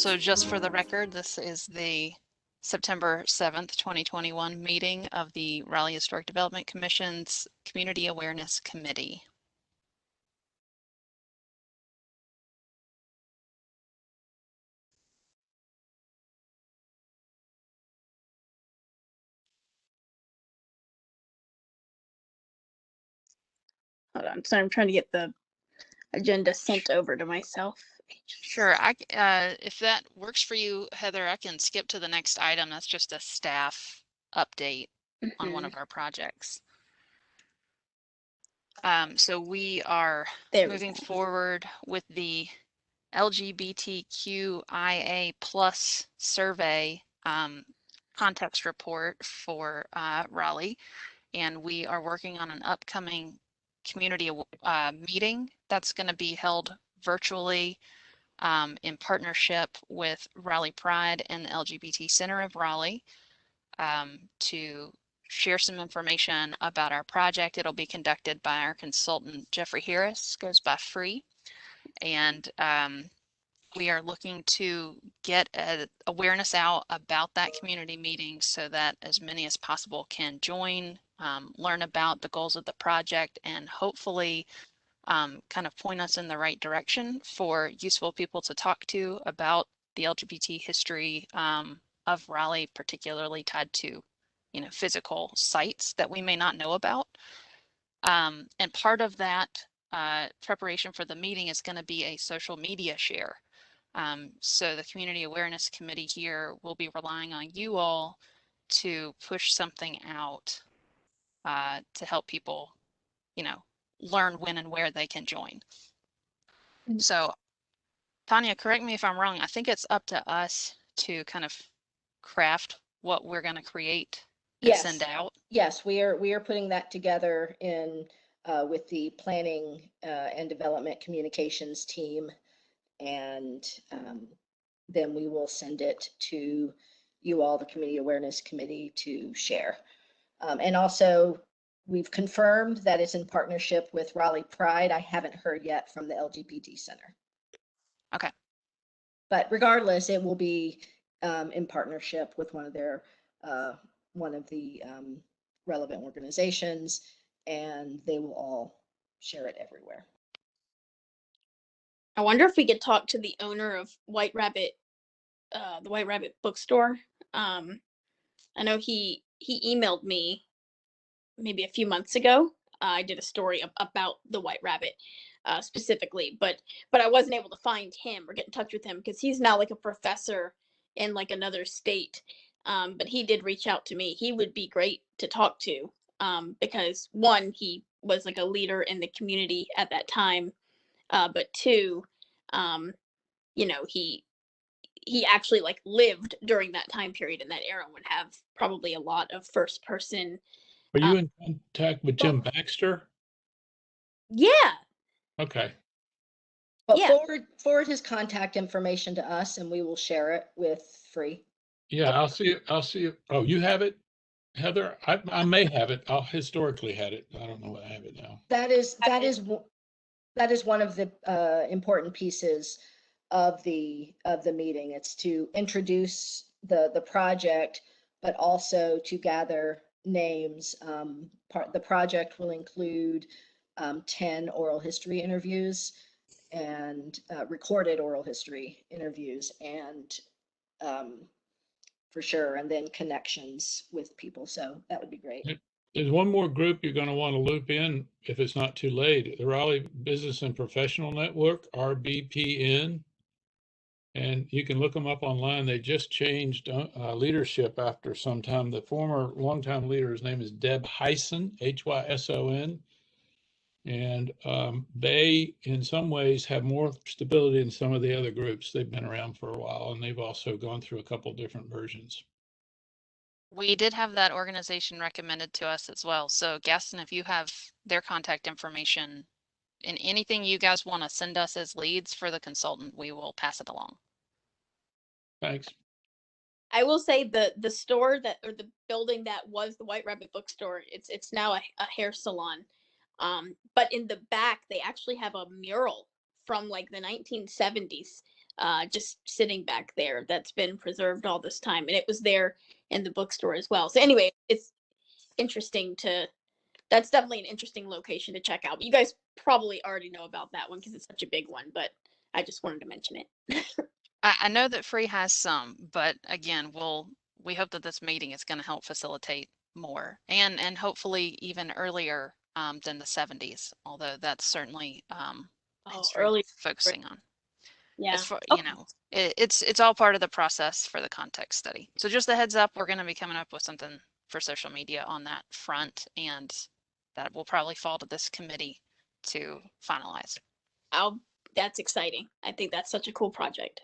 So just for the record, this is the September 7th, 2021 meeting of the Raleigh Historic Development Commission's Community Awareness Committee. Hold on, so I'm trying to get the agenda sent over to myself. Sure, if that works for you, Heather, I can skip to the next item. That's just a staff update on one of our projects. So we are moving forward with the LGBTQIA plus survey context report for Raleigh, and we are working on an upcoming community meeting that's going to be held virtually in partnership with Raleigh Pride and the LGBT Center of Raleigh to share some information about our project. It'll be conducted by our consultant, Jeffrey Harris, goes by Free. And we are looking to get awareness out about that community meeting so that as many as possible can join, learn about the goals of the project, and hopefully kind of point us in the right direction for useful people to talk to about the LGBT history of Raleigh, particularly tied to, physical sites that we may not know about. And part of that preparation for the meeting is going to be a social media share. So the Community Awareness Committee here will be relying on you all to push something out to help people, learn when and where they can join. So Tanya, correct me if I'm wrong. I think it's up to us to kind of craft what we're going to create and send out. Yes, we are putting that together in with the planning and development communications team, and then we will send it to you all, the Community Awareness Committee, to share. And also, we've confirmed that it's in partnership with Raleigh Pride. I haven't heard yet from the LGBT Center. Okay. But regardless, it will be in partnership with one of the relevant organizations, and they will all share it everywhere. I wonder if we could talk to the owner of White Rabbit, the White Rabbit bookstore. I know he emailed me maybe a few months ago. I did a story about the White Rabbit specifically, but I wasn't able to find him or get in touch with him because he's now like a professor in like another state. But he did reach out to me. He would be great to talk to because one, he was like a leader in the community at that time, but two, he actually like lived during that time period in that era and would have probably a lot of first person. Are you in contact with Jim Baxter? Yeah. Okay. But forward his contact information to us, and we will share it with Free. Yeah, I'll see it. Oh, you have it, Heather? I may have it. I historically had it. I don't know what I have it now. That is one of the important pieces of the meeting. It's to introduce the project, but also to gather names. The project will include 10 oral history interviews and recorded oral history interviews, and for sure, and then connections with people. So that would be great. There's one more group you're going to want to loop in if it's not too late. The Raleigh Business and Professional Network, RBPN. And you can look them up online. They just changed leadership after some time. The former longtime leader, his name is Deb Hyson, Hyson. And they, in some ways, have more stability than some of the other groups. They've been around for a while, and they've also gone through a couple of different versions. We did have that organization recommended to us as well. So Gaston, if you have their contact information and anything you guys want to send us as leads for the consultant, we will pass it along. Thanks. I will say the store or the building that was the White Rabbit bookstore, it's now a hair salon. But in the back, they actually have a mural from like the 1970s just sitting back there that's been preserved all this time. And it was there in the bookstore as well. So anyway, it's interesting that's definitely an interesting location to check out. But you guys probably already know about that one because it's such a big one, but I just wanted to mention it. I know that Free has some, but again, we hope that this meeting is going to help facilitate more and hopefully even earlier than the 70s, although that's certainly history Early. focusing on. Yeah. As far, you know, it's all part of the process for the context study. So just a heads up, we're going to be coming up with something for social media on that front, and that will probably fall to this committee to finalize. That's exciting. I think that's such a cool project.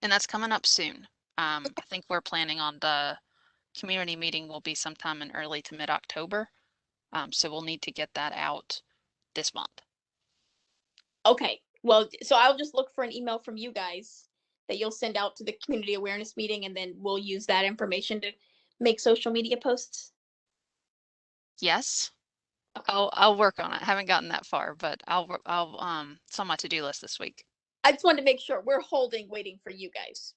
And that's coming up soon. I think we're planning on the community meeting will be sometime in early to mid-October. So we'll need to get that out this month. Okay. Well, so I'll just look for an email from you guys that you'll send out to the community awareness meeting, and then we'll use that information to make social media posts. Yes. Okay. I'll work on it. I haven't gotten that far, but it's on my to-do list this week. I just wanted to make sure we're waiting for you guys,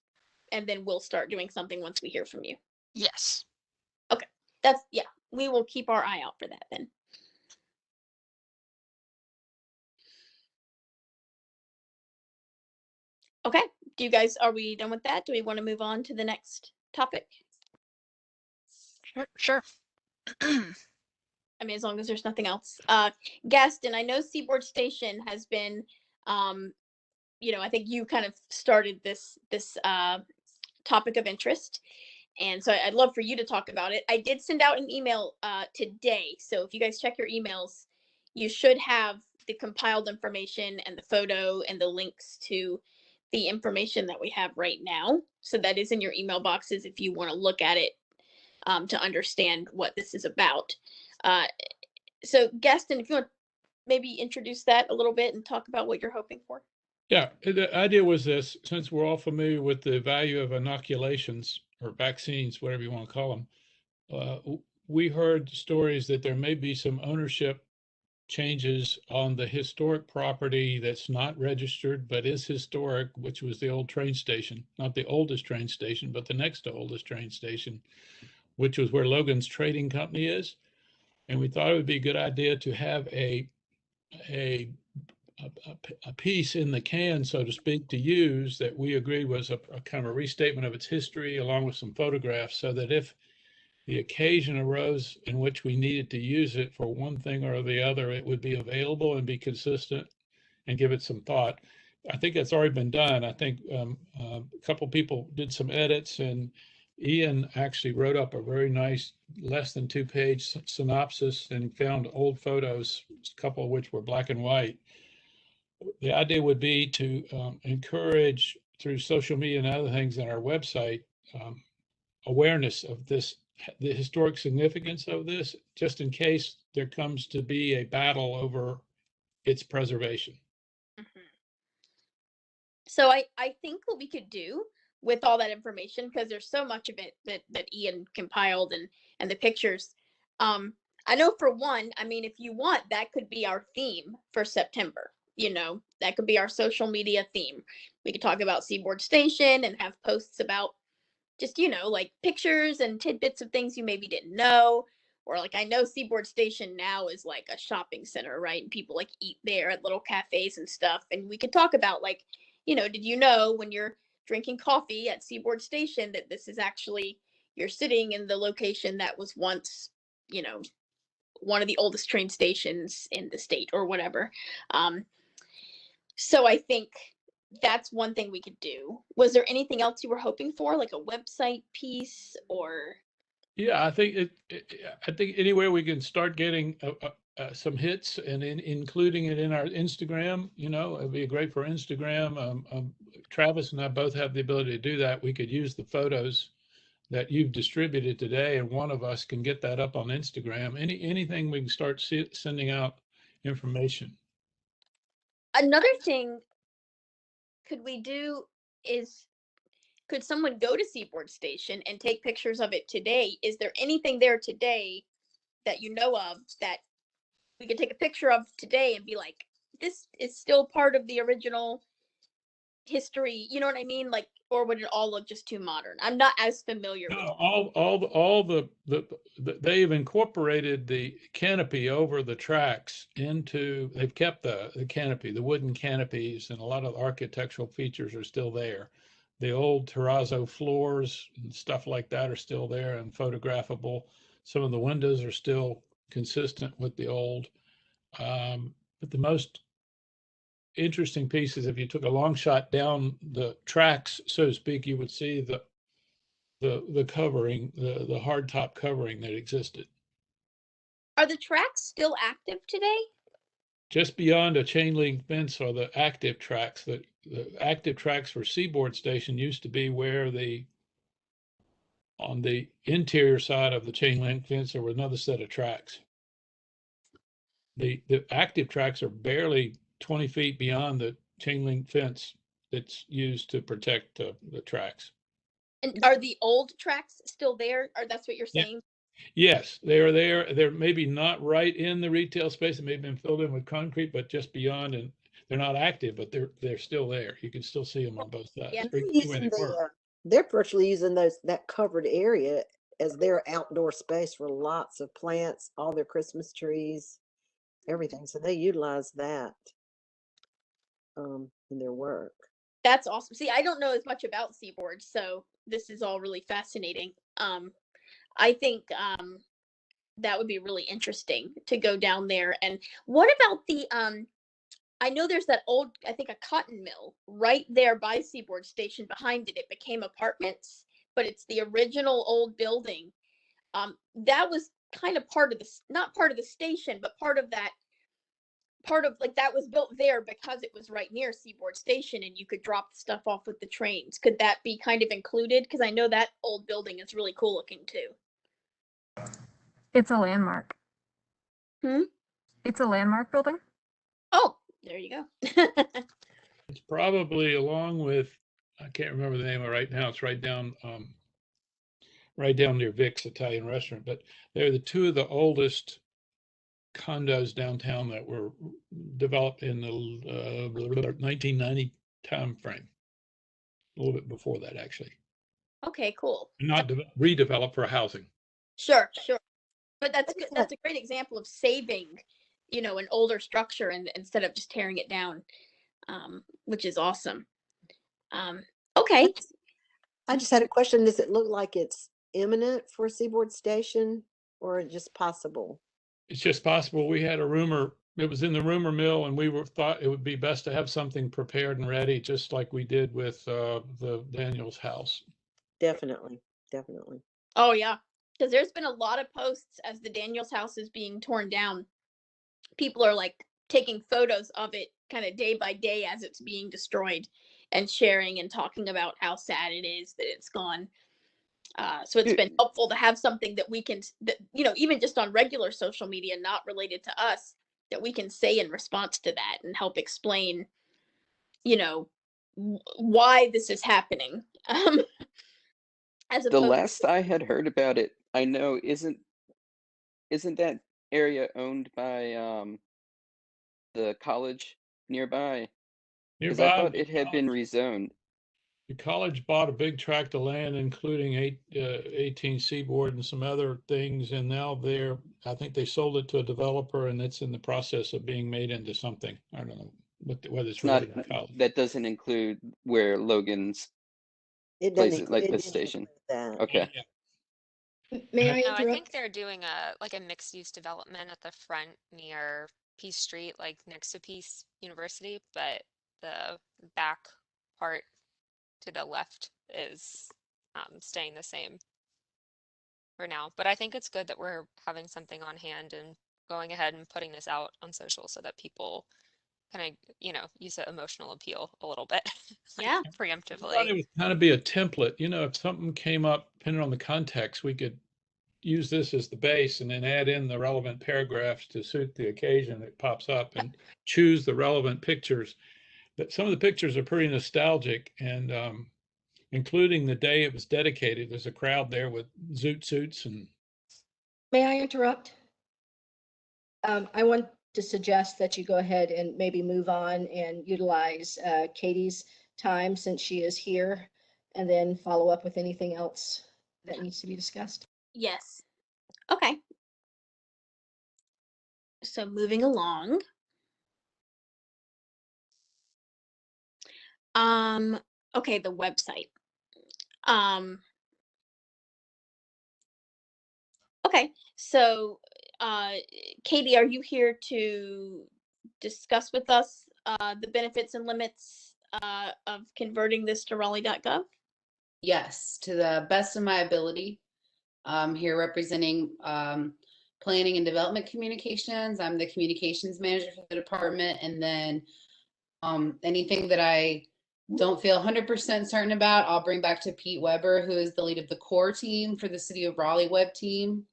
and then we'll start doing something once we hear from you. Yes. Okay. We will keep our eye out for that then. Okay. Are we done with that? Do we want to move on to the next topic? Sure. I mean, as long as there's nothing else. Gaston, I know Seaboard Station has been, I think you kind of started this topic of interest. And so I'd love for you to talk about it. I did send out an email today. So if you guys check your emails, you should have the compiled information and the photo and the links to the information that we have right now. So that is in your email boxes if you want to look at it to understand what this is about. So Gaston, if you want to maybe introduce that a little bit and talk about what you're hoping for. Yeah, the idea was this, since we're all familiar with the value of inoculations or vaccines, whatever you want to call them, we heard stories that there may be some ownership changes on the historic property that's not registered, but is historic, which was the old train station, not the oldest train station, but the next to oldest train station, which was where Logan's Trading Company is. And we thought it would be a good idea to have a piece in the can, so to speak, to use that we agreed was a kind of a restatement of its history, along with some photographs, so that if the occasion arose in which we needed to use it for one thing or the other, it would be available and be consistent and give it some thought. I think that's already been done. I think a couple people did some edits, and Ian actually wrote up a very nice, less than 2-page synopsis and found old photos, a couple of which were black and white. The idea would be to encourage through social media and other things on our website awareness of this, the historic significance of this, just in case there comes to be a battle over its preservation. Mm-hmm. So I think what we could do with all that information, because there's so much of it that Ian compiled and the pictures. I know for one, I mean, if you want, that could be our theme for September. That could be our social media theme. We could talk about Seaboard Station and have posts about just, like pictures and tidbits of things you maybe didn't know. Or like, I know Seaboard Station now is like a shopping center, right? And people like eat there at little cafes and stuff. And we could talk about like, did you know when you're drinking coffee at Seaboard Station that this is actually, you're sitting in the location that was once, one of the oldest train stations in the state or whatever. So I think that's one thing we could do. Was there anything else you were hoping for, like a website piece or? Yeah, I think I think anywhere we can start getting some hits and including it in our Instagram, it'd be great for Instagram. Travis and I both have the ability to do that. We could use the photos that you've distributed today, and one of us can get that up on Instagram. Anything we can start sending out information. Another thing could we do is, could someone go to Seaboard Station and take pictures of it today? Is there anything there today that you know of that we could take a picture of today and be like, this is still part of the original history? You know what I mean? Like, or would it all look just too modern? I'm not as familiar No, with. all they've incorporated the canopy over the tracks into, they've kept the canopy, the wooden canopies, and a lot of the architectural features are still there. The old terrazzo floors and stuff like that are still there and photographable. Some of the windows are still consistent with the old. But the most interesting piece is if you took a long shot down the tracks, so to speak, you would see the covering, the hard top covering that existed. Are the tracks still active today? Just beyond a chain link fence are the active tracks. The active tracks for Seaboard Station used to be where on the interior side of the chain link fence, there was another set of tracks. The active tracks are barely 20 feet beyond the chain link fence that's used to protect the tracks. And are the old tracks still there? Or that's what you're Yeah. saying? Yes, they are there. They're maybe not right in the retail space. It may have been filled in with concrete, but just beyond, and they're not active, but they're still there. You can still see them on both sides. Yeah. Or you They're can see where using they were. they're virtually using that covered area as their outdoor space for lots of plants, all their Christmas trees, everything. So they utilize that in their work. That's awesome. See, I don't know as much about Seaboard, so this is all really fascinating. I think that would be really interesting to go down there. And what about the I know there's that old, I think, a cotton mill right there by Seaboard Station. Behind it, it became apartments, but it's the original old building. That was kind of part of the, not part of the station, but part of that, part of like that was built there because it was right near Seaboard Station and you could drop the stuff off with the trains. Could that be kind of included? Because I know that old building is really cool looking too. It's a landmark. Hmm? It's a landmark building. Oh, there you go. It's probably along with, I can't remember the name of it right now. It's right down near Vic's Italian restaurant, but they're the two of the oldest condos downtown that were developed in the 1990 time frame. A little bit before that, actually. Okay, cool. Not redeveloped for housing. Sure, sure. But that's good. That's a great example of saving, you know, an older structure and instead of just tearing it down, which is awesome. Okay. I just had a question. Does it look like it's imminent for Seaboard Station or just possible? It's just possible. We had a rumor, it was in the rumor mill, and we thought it would be best to have something prepared and ready, just like we did with the Daniels house. Definitely, definitely. Oh yeah, because there's been a lot of posts as the Daniels house is being torn down. People are like taking photos of it kind of day by day as it's being destroyed and sharing and talking about how sad it is that it's gone. So it's been helpful to have something that we can, that, you know, even just on regular social media, not related to us, that we can say in response to that and help explain, you know, why this is happening. As The opposed last I had heard about it, I know isn't that area owned by the college nearby? Because I Nearby, thought it had been rezoned. the college bought a big tract of land, including 18 Seaboard and some other things, and now I think they sold it to a developer, and it's in the process of being made into something. I don't know whether it's It's not, really a college. that doesn't include where Logan's It place doesn't is, like it the didn't station. include that. Okay. May I No, I think interrupt? they're doing a mixed use development at the front near Peace Street, like next to Peace University, but the back part to the left is staying the same for now. But I think it's good that we're having something on hand and going ahead and putting this out on social so that people kind of, you know, use the emotional appeal a little bit, like Yeah. I thought it preemptively. would kind of be a template. You know, if something came up, depending on the context, we could use this as the base and then add in the relevant paragraphs to suit the occasion that pops up and choose the relevant pictures. But some of the pictures are pretty nostalgic, and including the day it was dedicated. There's a crowd there with zoot suits and. May I interrupt? I want to suggest that you go ahead and maybe move on and utilize Katie's time since she is here, and then follow up with anything else that needs to be discussed. Yes. Okay. So moving along. Okay, the website. Um, okay, so Katie, are you here to discuss with us the benefits and limits of converting this to Raleigh.gov? Yes, to the best of my ability. I'm here representing planning and development communications. I'm the communications manager for the department. And then anything that I don't feel 100% certain about, I'll bring back to Pete Weber, who is the lead of the core team for the City of Raleigh web team.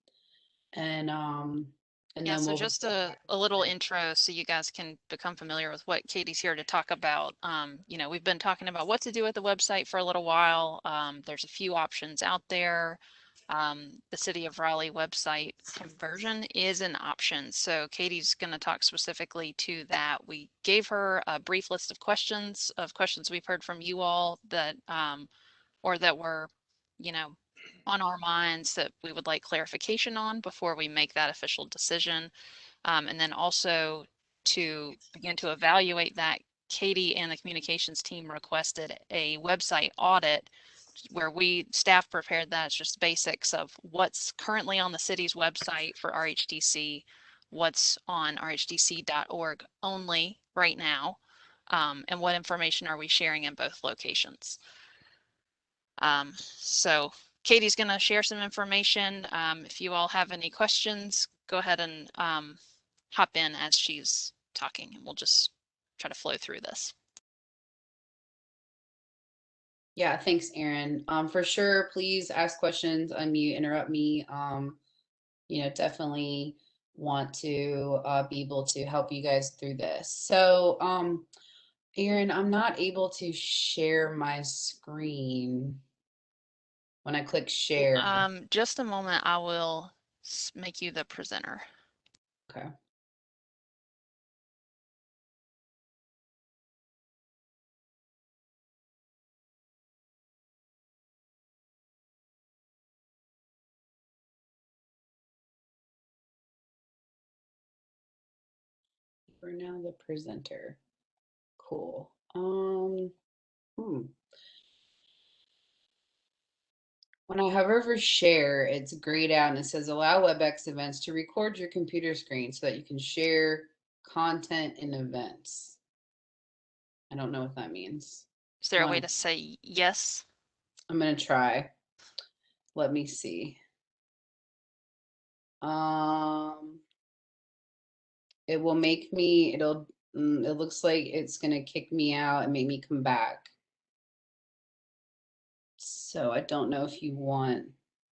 And Yeah, then so we'll just a little intro so you guys can become familiar with what Katie's here to talk about. You know, we've been talking about what to do with the website for a little while. There's a few options out there. The City of Raleigh website conversion is an option. So Katie's going to talk specifically to that. We gave her a brief list of questions we've heard from you all that, or that were, you know, on our minds that we would like clarification on before we make that official decision. And then also to begin to evaluate that, Katie and the communications team requested a website audit where staff prepared that. It's just basics of what's currently on the city's website for RHDC, what's on rhdc.org only right now, and what information are we sharing in both locations. So Katie's going to share some information. If you all have any questions, go ahead and hop in as she's talking, and we'll just try to flow through this. Yeah, thanks, Erin. For sure, please ask questions, unmute, interrupt me. Definitely want to be able to help you guys through this. So, Erin, I'm not able to share my screen when I click share. Just a moment, I will make you the presenter. Okay. We're now the presenter. Cool. When I hover over share, it's grayed out and it says allow WebEx events to record your computer screen so that you can share content in events. I don't know what that means. Is there a way to say yes? I'm going to try. Let me see. It will make me, it looks like it's going to kick me out and make me come back. So I don't know if you want.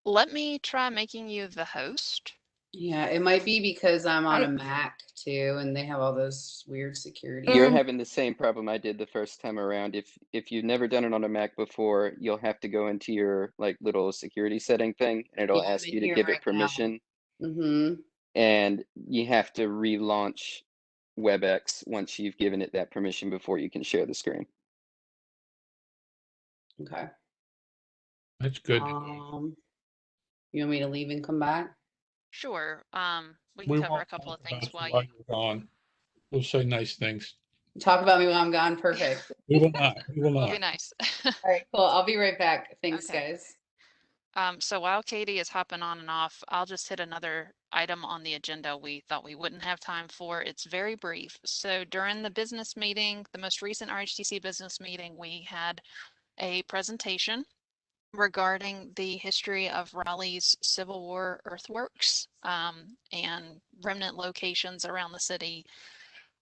Let me try making you the host. Yeah, it might be because I'm on a Mac too, and they have all those weird security. You're having the same problem I did the first time around. If you've never done it on a Mac before, you'll have to go into your like little security setting thing, and it'll ask you to give it permission. And you have to relaunch WebEx once you've given it that permission before you can share the screen. Okay. That's good. You want me to leave and come back? Sure. We can cover a couple of things while you're gone. We'll say nice things. Talk about me while I'm gone. Perfect. We will not. We will It'll not. be nice. All right, cool. I'll be right back. Thanks, Okay. guys. So while Katie is hopping on and off, I'll just hit another item on the agenda we thought we wouldn't have time for. It's very brief. So during the business meeting, the most recent RHTC business meeting, we had a presentation regarding the history of Raleigh's Civil War earthworks and remnant locations around the city.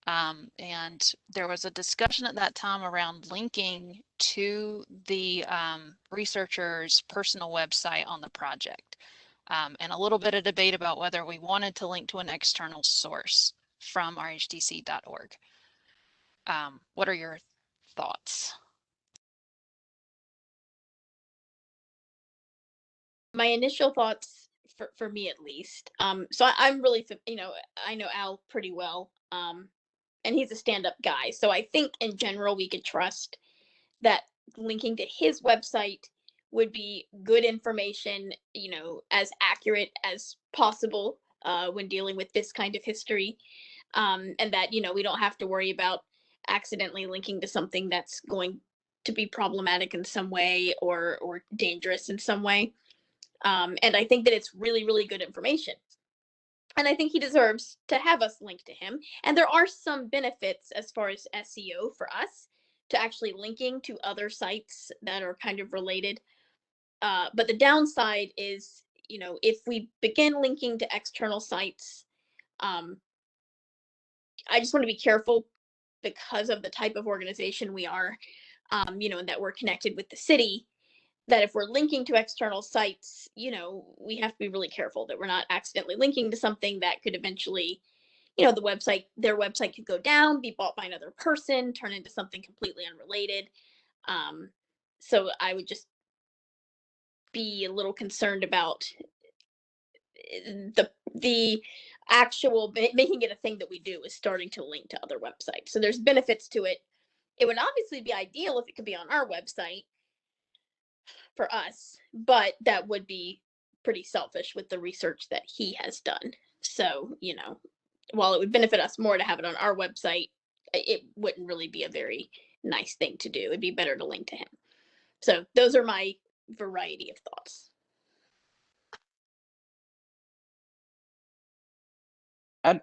And there was a discussion at that time around linking to the researcher's personal website on the project, and a little bit of debate about whether we wanted to link to an external source from rhdc.org. What are your thoughts? My initial thoughts, for me at least, so I'm really, I know Al pretty well, and he's a stand-up guy, so I think in general we could trust that linking to his website would be good information, you know, as accurate as possible when dealing with this kind of history. And that, you know, we don't have to worry about accidentally linking to something that's going to be problematic in some way or dangerous in some way. And I think that it's really, really good information. And I think he deserves to have us link to him. And there are some benefits as far as SEO for us to actually linking to other sites that are kind of related. But the downside is, you know, if we begin linking to external sites, um, I just want to be careful because of the type of organization we are, you know, and that we're connected with the city, that if we're linking to external sites, you know, we have to be really careful that we're not accidentally linking to something that could eventually, you know, their website could go down, be bought by another person, turn into something completely unrelated. So I would just be a little concerned about the actual making it a thing that we do is starting to link to other websites. So there's benefits to it. It would obviously be ideal if it could be on our website for us, but that would be pretty selfish with the research that he has done. So, you know, while it would benefit us more to have it on our website, it wouldn't really be a very nice thing to do. It'd be better to link to him. So those are my variety of thoughts.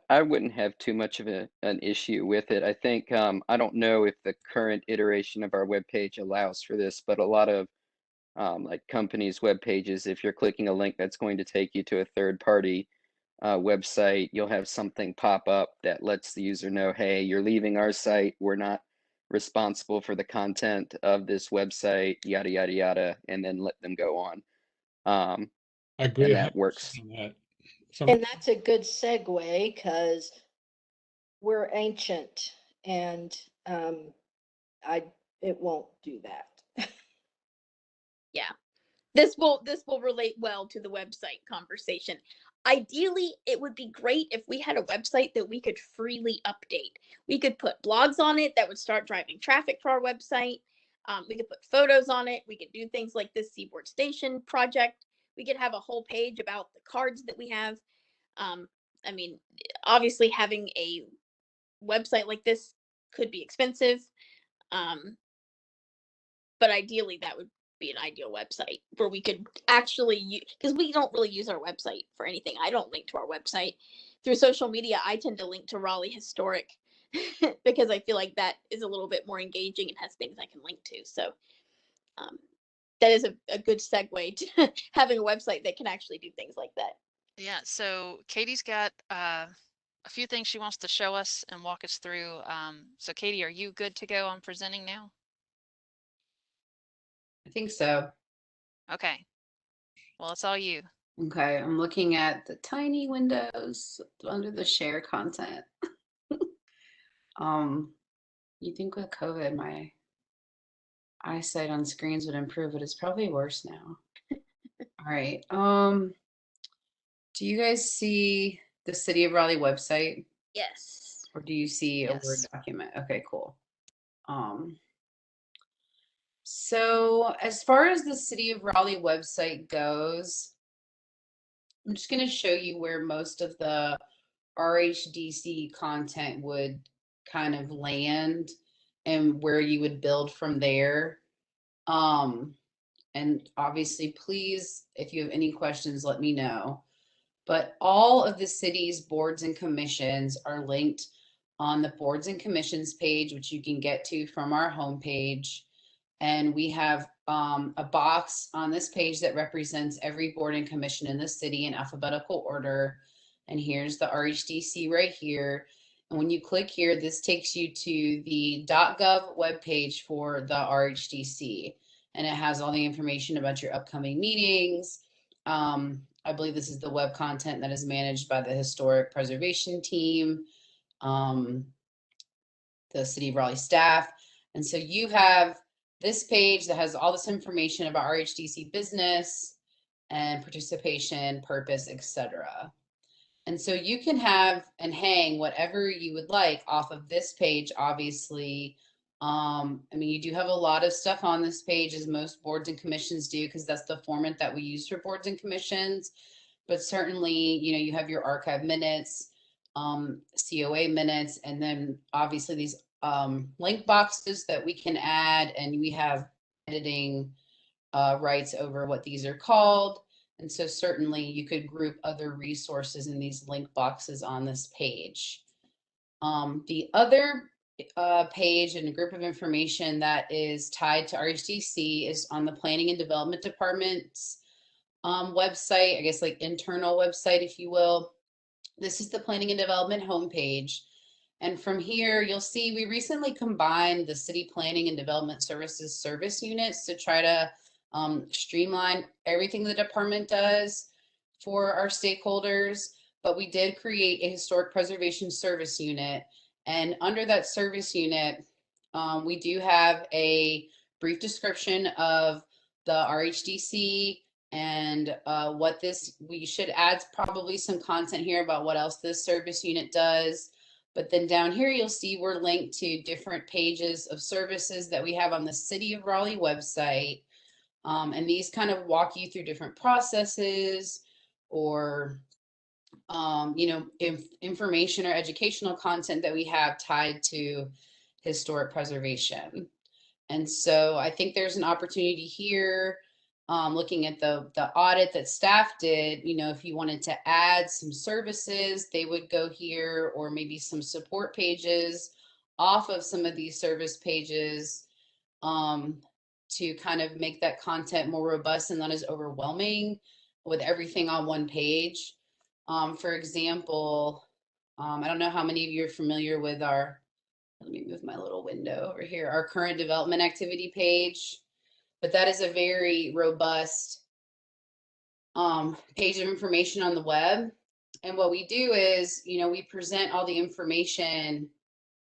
I wouldn't have too much of an issue with it. I think I don't know if the current iteration of our webpage allows for this, but a lot of like companies' web pages, if you're clicking a link that's going to take you to a third-party website, you'll have something pop up that lets the user know, hey, you're leaving our site. We're not responsible for the content of this website, yada, yada, yada, and then let them go on. I agree And that 100% works. on that. And that's a good segue because we're ancient and it won't do that. Yeah. This will relate well to the website conversation. Ideally, it would be great if we had a website that we could freely update. We could put blogs on it that would start driving traffic to our website. We could put photos on it. We could do things like this Seaboard Station project. We could have a whole page about the cards that we have. I mean, obviously having a website like this could be expensive. But ideally that would be an ideal website where we could actually use, because we don't really use our website for anything. I don't link to our website. Through social media, I tend to link to Raleigh Historic because I feel like that is a little bit more engaging and has things I can link to. So that is a good segue to having a website that can actually do things like that. Yeah, so Katie's got a few things she wants to show us and walk us through. So Katie, are you good to go on presenting now? I think so. Okay. Well, it's all you. Okay, I'm looking at the tiny windows under the share content. You think with COVID, my eyesight on screens would improve, but it's probably worse now. All right. Do you guys see the City of Raleigh website? Yes. Or do you see a Word Yes. document? Okay, cool. So as far as the City of Raleigh website goes, I'm just going to show you where most of the RHDC content would kind of land and where you would build from there. And obviously, please, if you have any questions, let me know. But all of the city's boards and commissions are linked on the boards and commissions page, which you can get to from our homepage. And we have a box on this page that represents every board and commission in the city in alphabetical order. And here's the RHDC right here. And when you click here, this takes you to the .gov webpage for the RHDC. And it has all the information about your upcoming meetings. I believe this is the web content that is managed by the historic preservation team, the City of Raleigh staff. And so you have this page that has all this information about RHDC business and participation, purpose, etc. And so you can have and hang whatever you would like off of this page, obviously, I mean, you do have a lot of stuff on this page, as most boards and commissions do, because that's the format that we use for boards and commissions. But certainly, you know, you have your archive minutes, COA minutes, and then obviously these link boxes that we can add, and we have editing rights over what these are called. And so certainly you could group other resources in these link boxes on this page. The other page and a group of information that is tied to RHDC is on the Planning and Development Department's website, I guess like internal website, if you will. This is the Planning and Development homepage. And from here, you'll see we recently combined the City Planning and Development Services service units to try to streamline everything the department does for our stakeholders. But we did create a historic preservation service unit. And under that service unit, we do have a brief description of the RHDC and what this, we should add probably some content here about what else this service unit does. But then down here, you'll see we're linked to different pages of services that we have on the City of Raleigh website. And these kind of walk you through different processes or, you know, information or educational content that we have tied to historic preservation. And so I think there's an opportunity here, looking at the audit that staff did, you know, if you wanted to add some services, they would go here, or maybe some support pages off of some of these service pages, to kind of make that content more robust and not as overwhelming with everything on one page. For example, I don't know how many of you are familiar with our, let me move my little window over here, our current development activity page, but that is a very robust page of information on the web. And what we do is, you know, we present all the information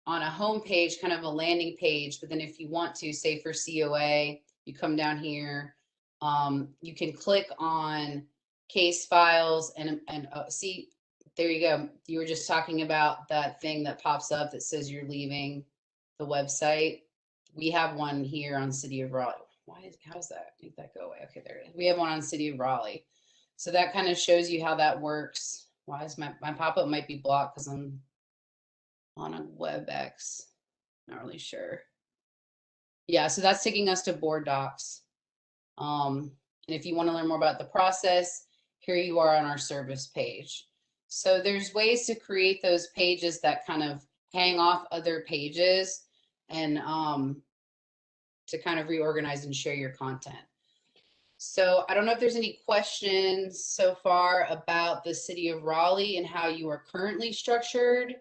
on a home page, kind of a landing page. But then if you want to, say for COA, you come down here, you can click on case files and see, there you go. You were just talking about that thing that pops up that says you're leaving the website. We have one here on City of Raleigh. How's that? Make that go away. Okay, there it is. We have one on City of Raleigh. So that kind of shows you how that works. Why is my pop-up might be blocked because I'm on a WebEx. Not really sure. Yeah, so that's taking us to board docs. And if you want to learn more about the process, here you are on our service page. So there's ways to create those pages that kind of hang off other pages and to kind of reorganize and share your content. So I don't know if there's any questions so far about the City of Raleigh and how you are currently structured.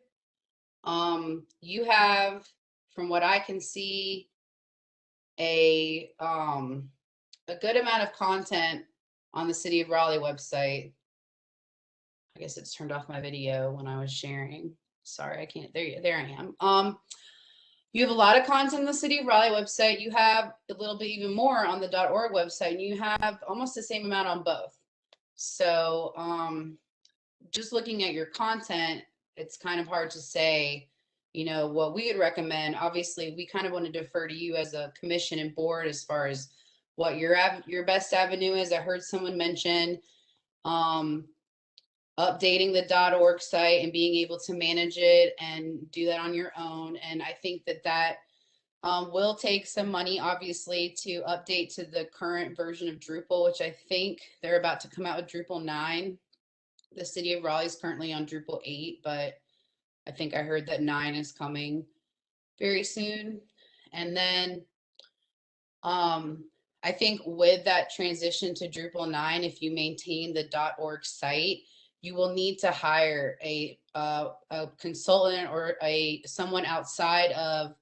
You have, from what I can see, a good amount of content on the City of Raleigh website. I guess it's turned off my video when I was sharing. Sorry, I can't. There I am. You have a lot of content on the City of Raleigh website. You have a little bit even more on the .org website, and you have almost the same amount on both. So just looking at your content, it's kind of hard to say, you know, what we would recommend. Obviously, we kind of want to defer to you as a commission and board as far as what your best avenue is. I heard someone mention updating the .org site and being able to manage it and do that on your own. And I think that will take some money, obviously, to update to the current version of Drupal, which I think they're about to come out with Drupal 9. The City of Raleigh is currently on Drupal 8, but I think I heard that 9 is coming very soon. And then I think with that transition to Drupal 9, if you maintain the .org site, you will need to hire a consultant or someone outside of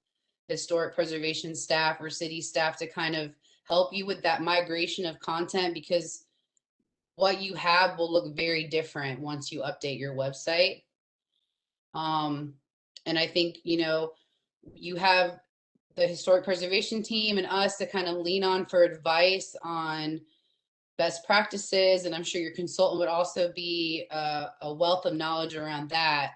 historic preservation staff or city staff to kind of help you with that migration of content, because what you have will look very different once you update your website. And I think, you know, you have the historic preservation team and us to kind of lean on for advice on best practices, and I'm sure your consultant would also be a wealth of knowledge around that.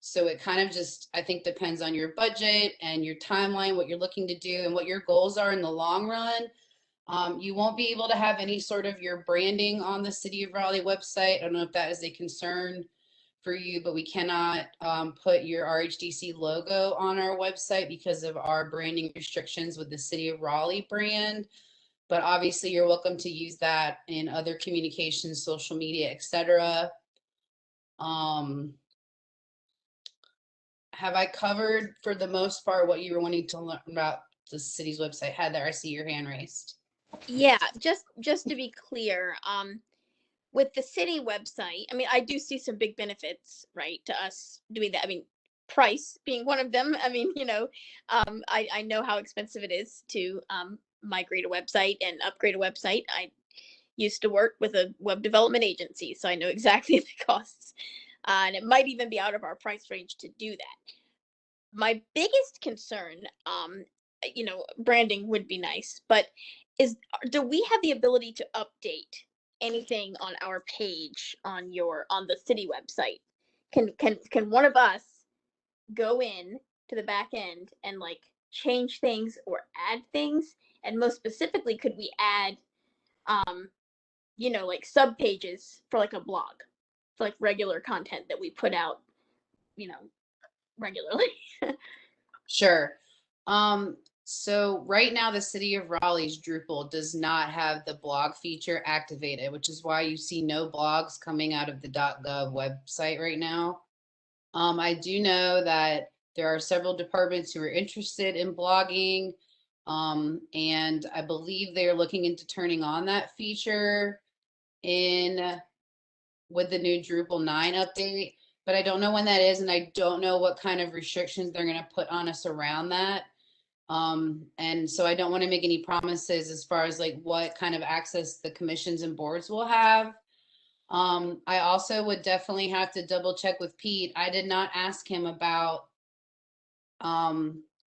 So it kind of just, I think, depends on your budget and your timeline, what you're looking to do and what your goals are in the long run. You won't be able to have any sort of your branding on the City of Raleigh website. I don't know if that is a concern for you, but we cannot put your RHDC logo on our website because of our branding restrictions with the City of Raleigh brand. But obviously you're welcome to use that in other communications, social media, etc. Have I covered for the most part what you were wanting to learn about the city's website? Heather, I see your hand raised. Yeah, just to be clear, with the city website, I mean, I do see some big benefits, right, to us doing that. I mean, price being one of them. I mean, I know how expensive it is to migrate a website and upgrade a website. I used to work with a web development agency, so I know exactly the costs. And it might even be out of our price range to do that. My biggest concern, branding would be nice, but do we have the ability to update anything on our page on the city website? Can one of us go in to the back end and like change things or add things? And most specifically, could we add like sub pages for like a blog, for like regular content that we put out, regularly? Sure. So right now the City of Raleigh's Drupal does not have the blog feature activated, which is why you see no blogs coming out of the .gov website right now. I do know that there are several departments who are interested in blogging, and I believe they are looking into turning on that feature with the new Drupal 9 update, but I don't know when that is, and I don't know what kind of restrictions they're going to put on us around that. And so I don't want to make any promises as far as like what kind of access the commissions and boards will have. I also would definitely have to double check with Pete. I did not ask him about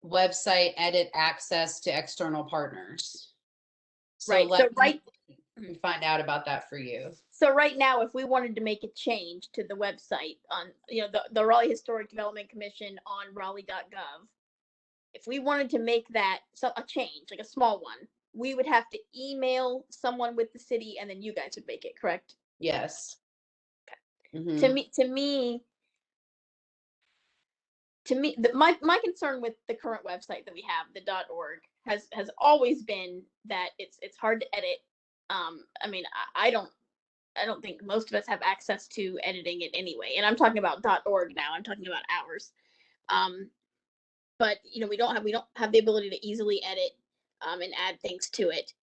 website edit access to external partners. So Right. let me find out about that for you. So right now, if we wanted to make a change to the website on, the Raleigh Historic Development Commission on Raleigh.gov, if we wanted to make that a change, like a small one, we would have to email someone with the city, and then you guys would make it, correct? Yes. Okay. Mm-hmm. To me, my concern with the current website that we have, the .org, has always been that it's hard to edit. I mean, I don't think most of us have access to editing it anyway, and I'm talking about .org now. I'm talking about ours. But we don't have the ability to easily edit and add things to it.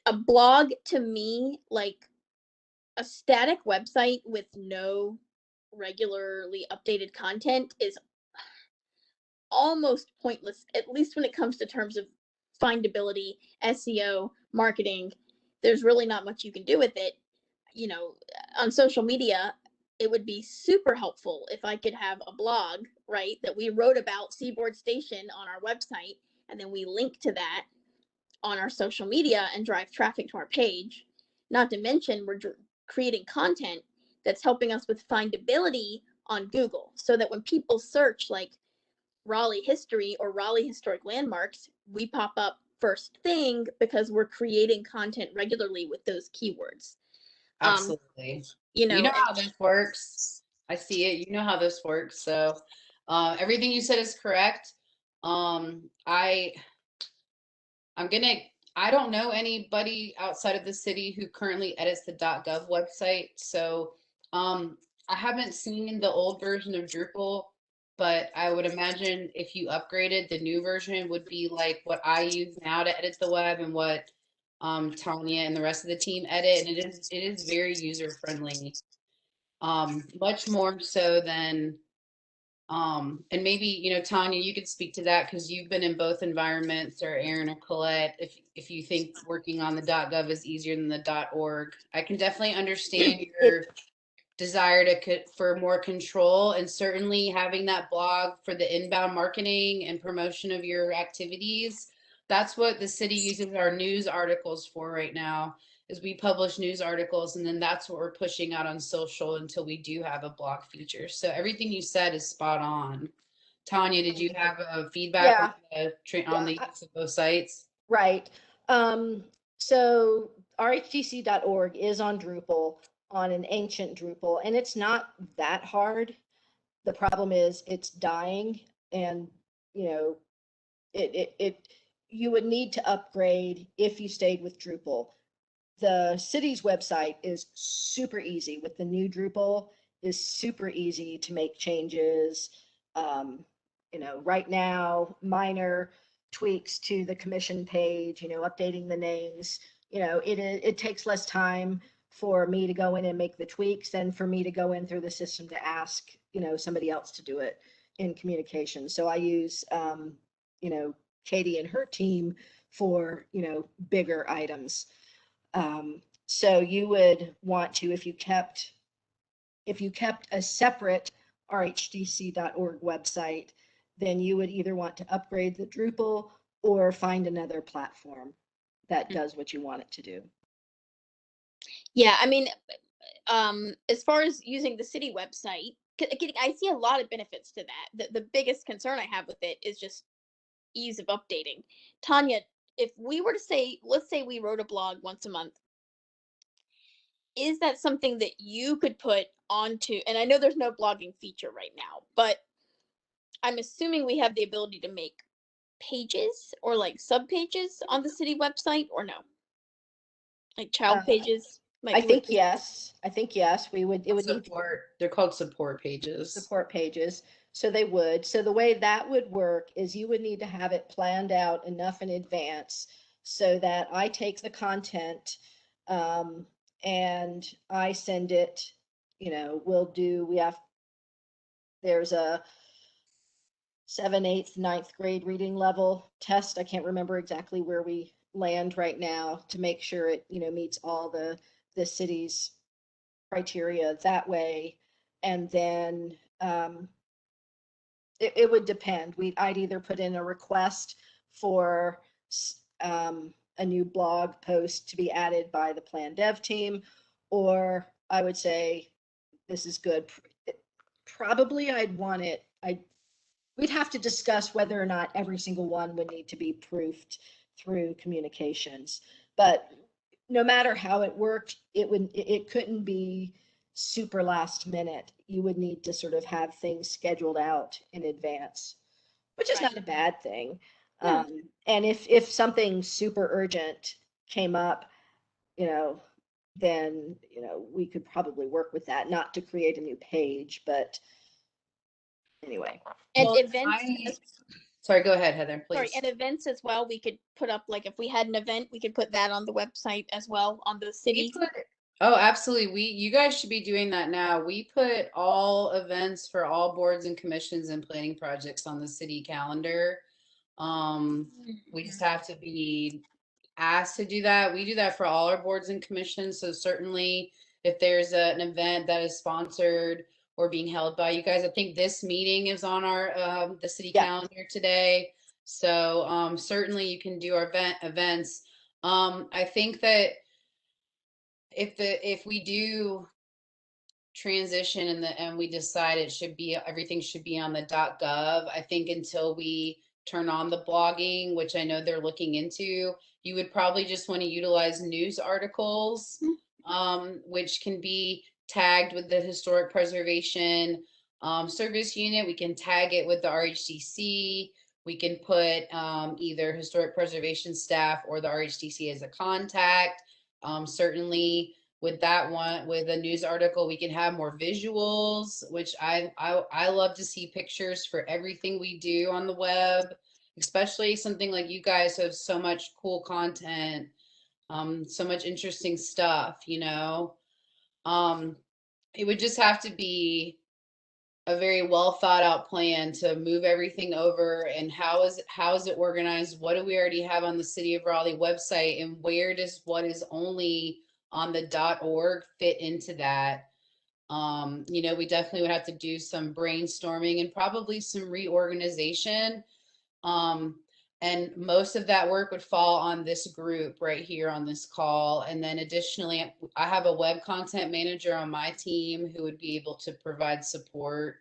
A blog, to me, like a static website with no regularly updated content, is almost pointless, at least when it comes to terms of findability, SEO, marketing. There's really not much you can do with it. On social media, it would be super helpful if I could have a blog, right, that we wrote about Seaboard Station on our website, and then we link to that on our social media and drive traffic to our page. Not to mention, we're creating content that's helping us with findability on Google, so that when people search like Raleigh history or Raleigh historic landmarks, we pop up first thing because we're creating content regularly with those keywords. Absolutely. You know how this works. I see it. You know how this works. So everything you said is correct. I don't know anybody outside of the city who currently edits the .gov website. So I haven't seen the old version of Drupal, but I would imagine if you upgraded, the new version would be like what I use now to edit the web and what Tanya and the rest of the team edit, and it is very user friendly, much more so than and maybe Tanya, you could speak to that because you've been in both environments, or Aaron or Colette, if you think working on the .gov is easier than the .org. I can definitely understand your desire for more control, and certainly having that blog for the inbound marketing and promotion of your activities. That's what the city uses our news articles for right now. is we publish news articles, and then that's what we're pushing out on social until we do have a blog feature. So everything you said is spot on. Tanya, did you have a feedback Yeah. on the use of both sites? Right. So rhtc.org is on Drupal, on an ancient Drupal, and it's not that hard. The problem is it's dying, and you know, you would need to upgrade if you stayed with Drupal. The city's website is super easy with the new Drupal, is super easy to make changes. Right now, minor tweaks to the commission page, updating the names, it takes less time for me to go in and make the tweaks than for me to go in through the system to ask, somebody else to do it in communication. So I use, Katie and her team for, bigger items. So you would want to, if you kept a separate rhdc.org website, then you would either want to upgrade the Drupal or find another platform that does what you want it to do. Yeah, I mean, as far as using the city website, I see a lot of benefits to that. The biggest concern I have with it is just ease of updating. Tanya, if we were to say, let's say we wrote a blog once a month, is that something that you could put onto, and I know there's no blogging feature right now, but I'm assuming we have the ability to make pages or like sub pages on the city website, or no? Like child pages? I think yes. We would. It would need They're called support pages. Support pages. So they would. So the way that would work is you would need to have it planned out enough in advance so that I take the content and I send it. There's a 7th, 8th, 9th grade reading level test. I can't remember exactly where we land right now to make sure it, meets all the city's criteria that way. And then it would depend. I'd either put in a request for a new blog post to be added by the Plan Dev team, or I would say, this is good. Probably I'd want it. We'd have to discuss whether or not every single one would need to be proofed through communications. But no matter how it worked, it couldn't be super last minute. You would need to sort of have things scheduled out in advance, which is not a bad thing. Yeah. And if something super urgent came up, then we could probably work with that, not to create a new page, but anyway. And Well, events. Sorry, go ahead, Heather, please. Sorry, and events as well. We could put up, like, if we had an event, we could put that on the website as well, on the city. Oh, absolutely. You guys should be doing that now. We put all events for all boards and commissions and planning projects on the city calendar. We just have to be asked to do that. We do that for all our boards and commissions. So certainly if there's an event that is sponsored or being held by you guys, I think this meeting is on our the city calendar today. So certainly you can do our events. I think that if we do transition and we decide everything should be on the .gov, I think until we turn on the blogging, which I know they're looking into, you would probably just want to utilize news articles, which can be tagged with the historic preservation service unit. We can tag it with the RHDC. We can put either historic preservation staff or the RHDC as a contact. Certainly with that one, with a news article, we can have more visuals, which I love to see pictures for everything we do on the web, especially something like you guys have so much cool content, so much interesting stuff, it would just have to be a very well thought out plan to move everything over. And how is it organized? What do we already have on the City of Raleigh website, and where does what is only on the .org fit into that? We definitely would have to do some brainstorming and probably some reorganization. And most of that work would fall on this group right here on this call. And then additionally, I have a web content manager on my team who would be able to provide support.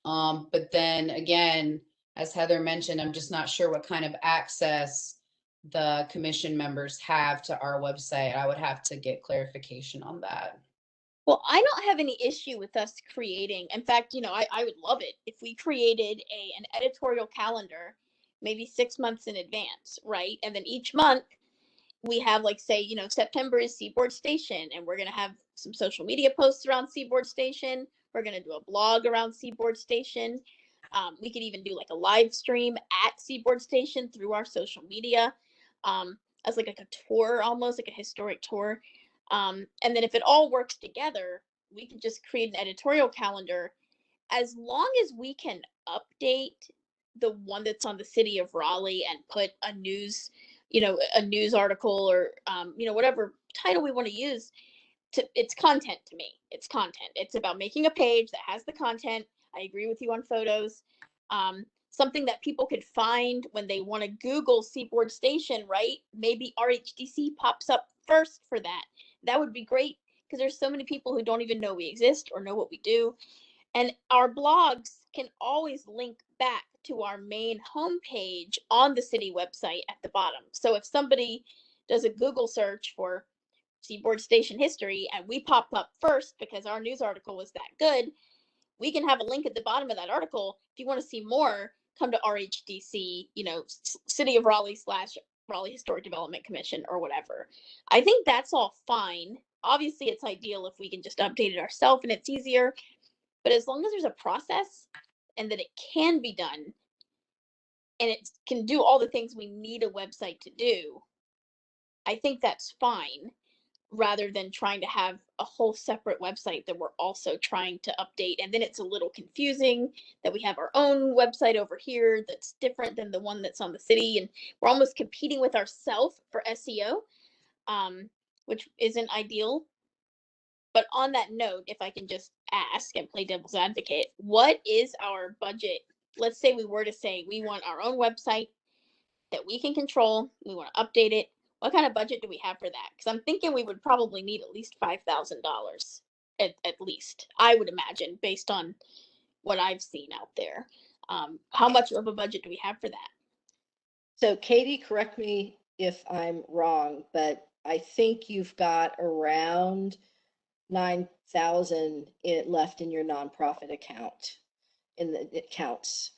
But then again, as Heather mentioned, I'm just not sure what kind of access the commission members have to our website. I would have to get clarification on that. Well, I don't have any issue with us creating. In fact, I would love it if we created an editorial calendar, maybe 6 months in advance, right? And then each month we have, like, say, September is Seaboard Station, and we're going to have some social media posts around Seaboard Station. We're going to do a blog around Seaboard Station. We could even do like a live stream at Seaboard Station through our social media, as like a tour, almost like a historic tour. And then if it all works together, we can just create an editorial calendar, as long as we can update the one that's on the city of Raleigh and put a news article, or whatever title we want to use. It's content to me. It's content. It's about making a page that has the content. I agree with you on photos. Something that people could find when they want to Google Seaboard Station, right? Maybe RHDC pops up first for that. That would be great, because there's so many people who don't even know we exist or know what we do. And our blogs can always link back to our main homepage on the city website at the bottom. So if somebody does a Google search for Seaboard Station history and we pop up first because our news article was that good, we can have a link at the bottom of that article. If you want to see more, come to RHDC, City of Raleigh / Raleigh Historic Development Commission or whatever. I think that's all fine. Obviously, it's ideal if we can just update it ourselves and it's easier. But as long as there's a process and that it can be done and it can do all the things we need a website to do, I think that's fine, rather than trying to have a whole separate website that we're also trying to update. And then it's a little confusing that we have our own website over here that's different than the one that's on the city. And we're almost competing with ourselves for SEO, which isn't ideal. But on that note, if I can just ask and play devil's advocate, what is our budget? Let's say we were to say we want our own website that we can control. We want to update it. What kind of budget do we have for that? Because I'm thinking we would probably need at least $5,000 at least, I would imagine, based on what I've seen out there. How much of a budget do we have for that? So Katie, correct me if I'm wrong, but I think you've got around 9,000 left in your nonprofit account in the accounts.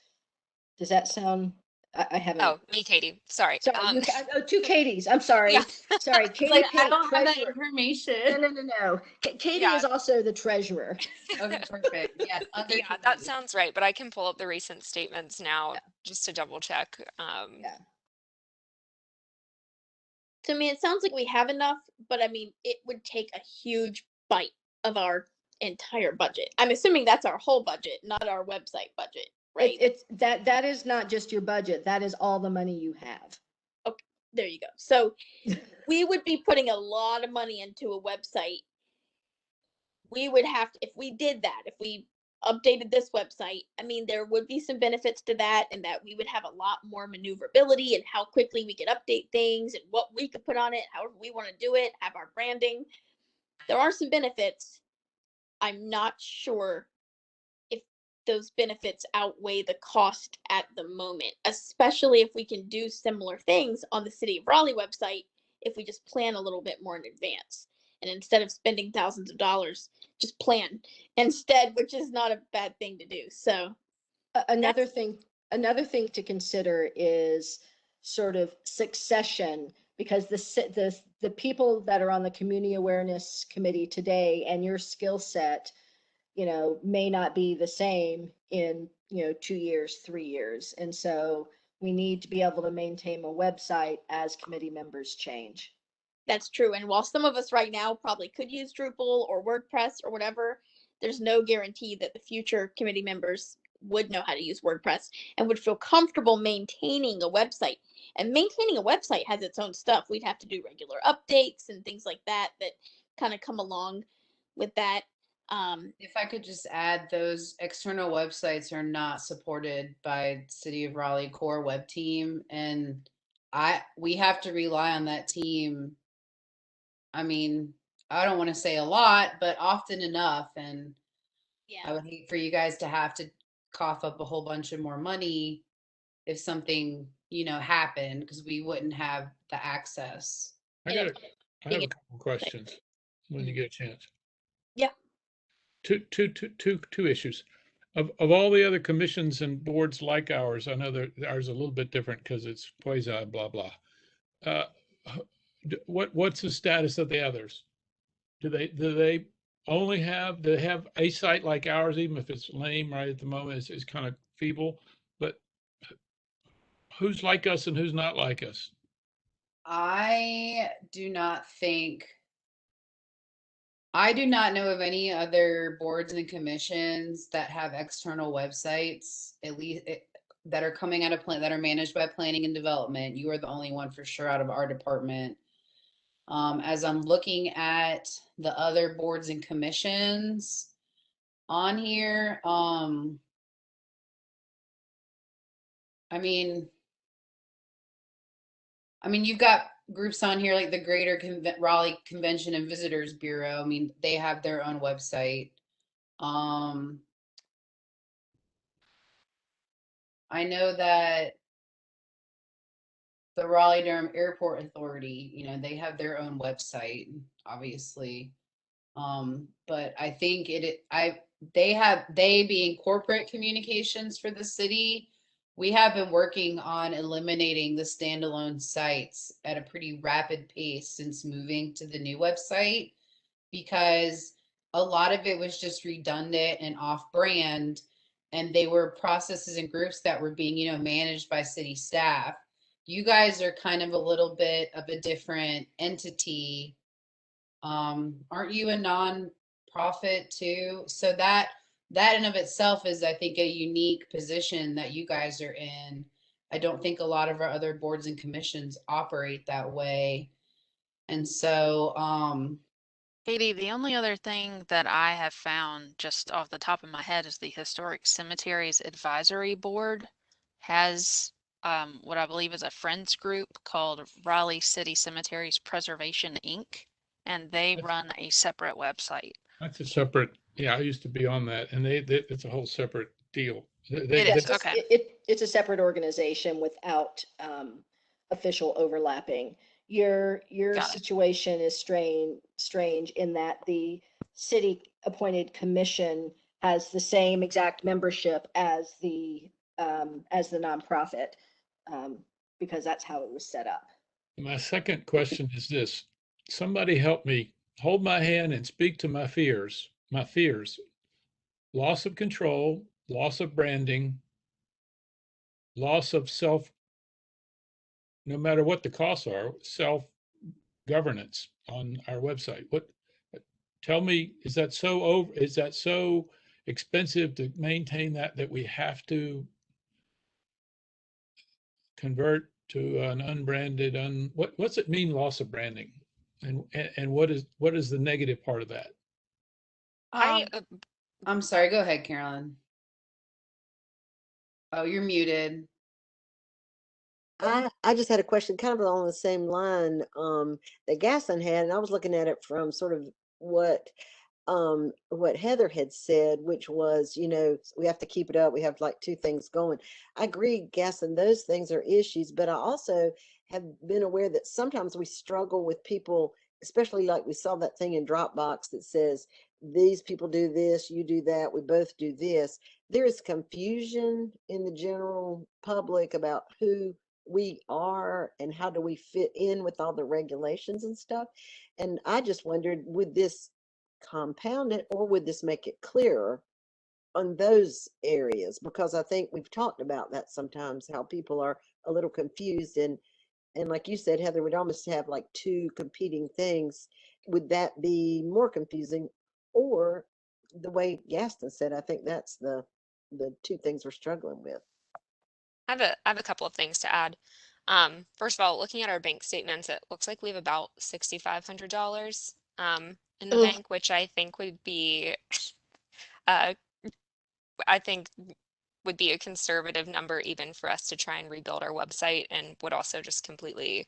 Does that sound? I haven't. Oh, me, Katie. Sorry. Sorry, two Katies. I'm sorry. Yeah. Sorry, Katie. Like, I don't have that treasurer. information. No. Katie Yeah. is also the treasurer. Okay, perfect. Yeah, Yeah, that sounds right. But I can pull up the recent statements now just to double check. Yeah. To me, it sounds like we have enough, but I mean, it would take a huge bite of our entire budget. I'm assuming that's our whole budget, not our website budget, right? It's that is not just your budget. That is all the money you have. Okay, there you go. So we would be putting a lot of money into a website. We would have to, if we did that, if we updated this website, I mean, there would be some benefits to that, and that we would have a lot more maneuverability and how quickly we could update things and what we could put on it, however we want to do it, have our branding. There are some benefits. I'm not sure if those benefits outweigh the cost at the moment, especially if we can do similar things on the City of Raleigh website, if we just plan a little bit more in advance. And instead of spending thousands of dollars, just plan instead, which is not a bad thing to do. So another thing to consider is sort of succession, because the people that are on the community awareness committee today and your skill set, may not be the same in 2 years, 3 years. And so we need to be able to maintain a website as committee members change. That's true. And while some of us right now probably could use Drupal or WordPress or whatever, there's no guarantee that the future committee members would know how to use WordPress and would feel comfortable maintaining a website. And maintaining a website has its own stuff. We'd have to do regular updates and things like that kind of come along with that. If I could just add, those external websites are not supported by City of Raleigh core web team, and we have to rely on that team. I mean, I don't want to say a lot, but often enough, and I Yeah. would hate for you guys to have to cough up a whole bunch of more money if something, happened, because we wouldn't have the access. I And got it's I have being a couple questions when you get a chance. Yeah. Two issues. Of all the other commissions and boards like ours, I know that ours is a little bit different because it's quasi blah blah. Uh, what's the status of the others? Do they only do they have a site like ours, even if it's lame right at the moment, it's kind of feeble, but who's like us and who's not like us? I do not know of any other boards and commissions that have external websites, at least that are coming out of that are managed by planning and development. You are the only one for sure out of our department. As I'm looking at the other boards and commissions on here, I mean, you've got groups on here like the Greater Raleigh Convention and Visitors Bureau. I mean, they have their own website. I know that the Raleigh Durham Airport Authority, they have their own website, obviously. But I think they being corporate communications for the city, we have been working on eliminating the standalone sites at a pretty rapid pace since moving to the new website, because a lot of it was just redundant and off brand, and they were processes and groups that were being, managed by city staff. You guys are kind of a little bit of a different entity. Aren't you a non-profit too? So that in of itself is, I think, a unique position that you guys are in. I don't think a lot of our other boards and commissions operate that way. And so, Katie, the only other thing that I have found just off the top of my head is the Historic Cemeteries Advisory Board has what I believe is a friends group called Raleigh City Cemeteries Preservation, Inc., and they run a separate website. That's a separate, yeah, I used to be on that, and it's a whole separate deal. It is, okay. It's a separate organization without official overlapping. Your Got it. situation is strange in that the city appointed commission has the same exact membership as the nonprofit, because that's how it was set up. My second question is this: somebody help me, hold my hand and speak to my fears. My fears: loss of control, loss of branding, loss of self, no matter what the costs are, self governance on our website. Tell me, is that so expensive to maintain that we have to convert to an unbranded, what's it mean, loss of branding? And what is the negative part of that? I'm sorry, go ahead, Carolyn. Oh, you're muted. I just had a question kind of along the same line that Gaston had, and I was looking at it from sort of what Heather had said, which was, we have to keep it up. We have like two things going. I agree, Gaston, those things are issues, but I also have been aware that sometimes we struggle with people, especially like we saw that thing in Dropbox that says, these people do this, you do that, we both do this. There is confusion in the general public about who we are and how do we fit in with all the regulations and stuff. And I just wondered, would this compound it or would this make it clearer on those areas? Because I think we've talked about that sometimes, how people are a little confused, and like you said, Heather, we'd almost have like two competing things. Would that be more confusing? Or the way Gaston said, I think that's the two things we're struggling with. I have a couple of things to add. First of all, looking at our bank statements, it looks like we have about $6,500 in the Ugh. bank, which I think would be, uh, I think would be a conservative number even for us to try and rebuild our website, and would also just completely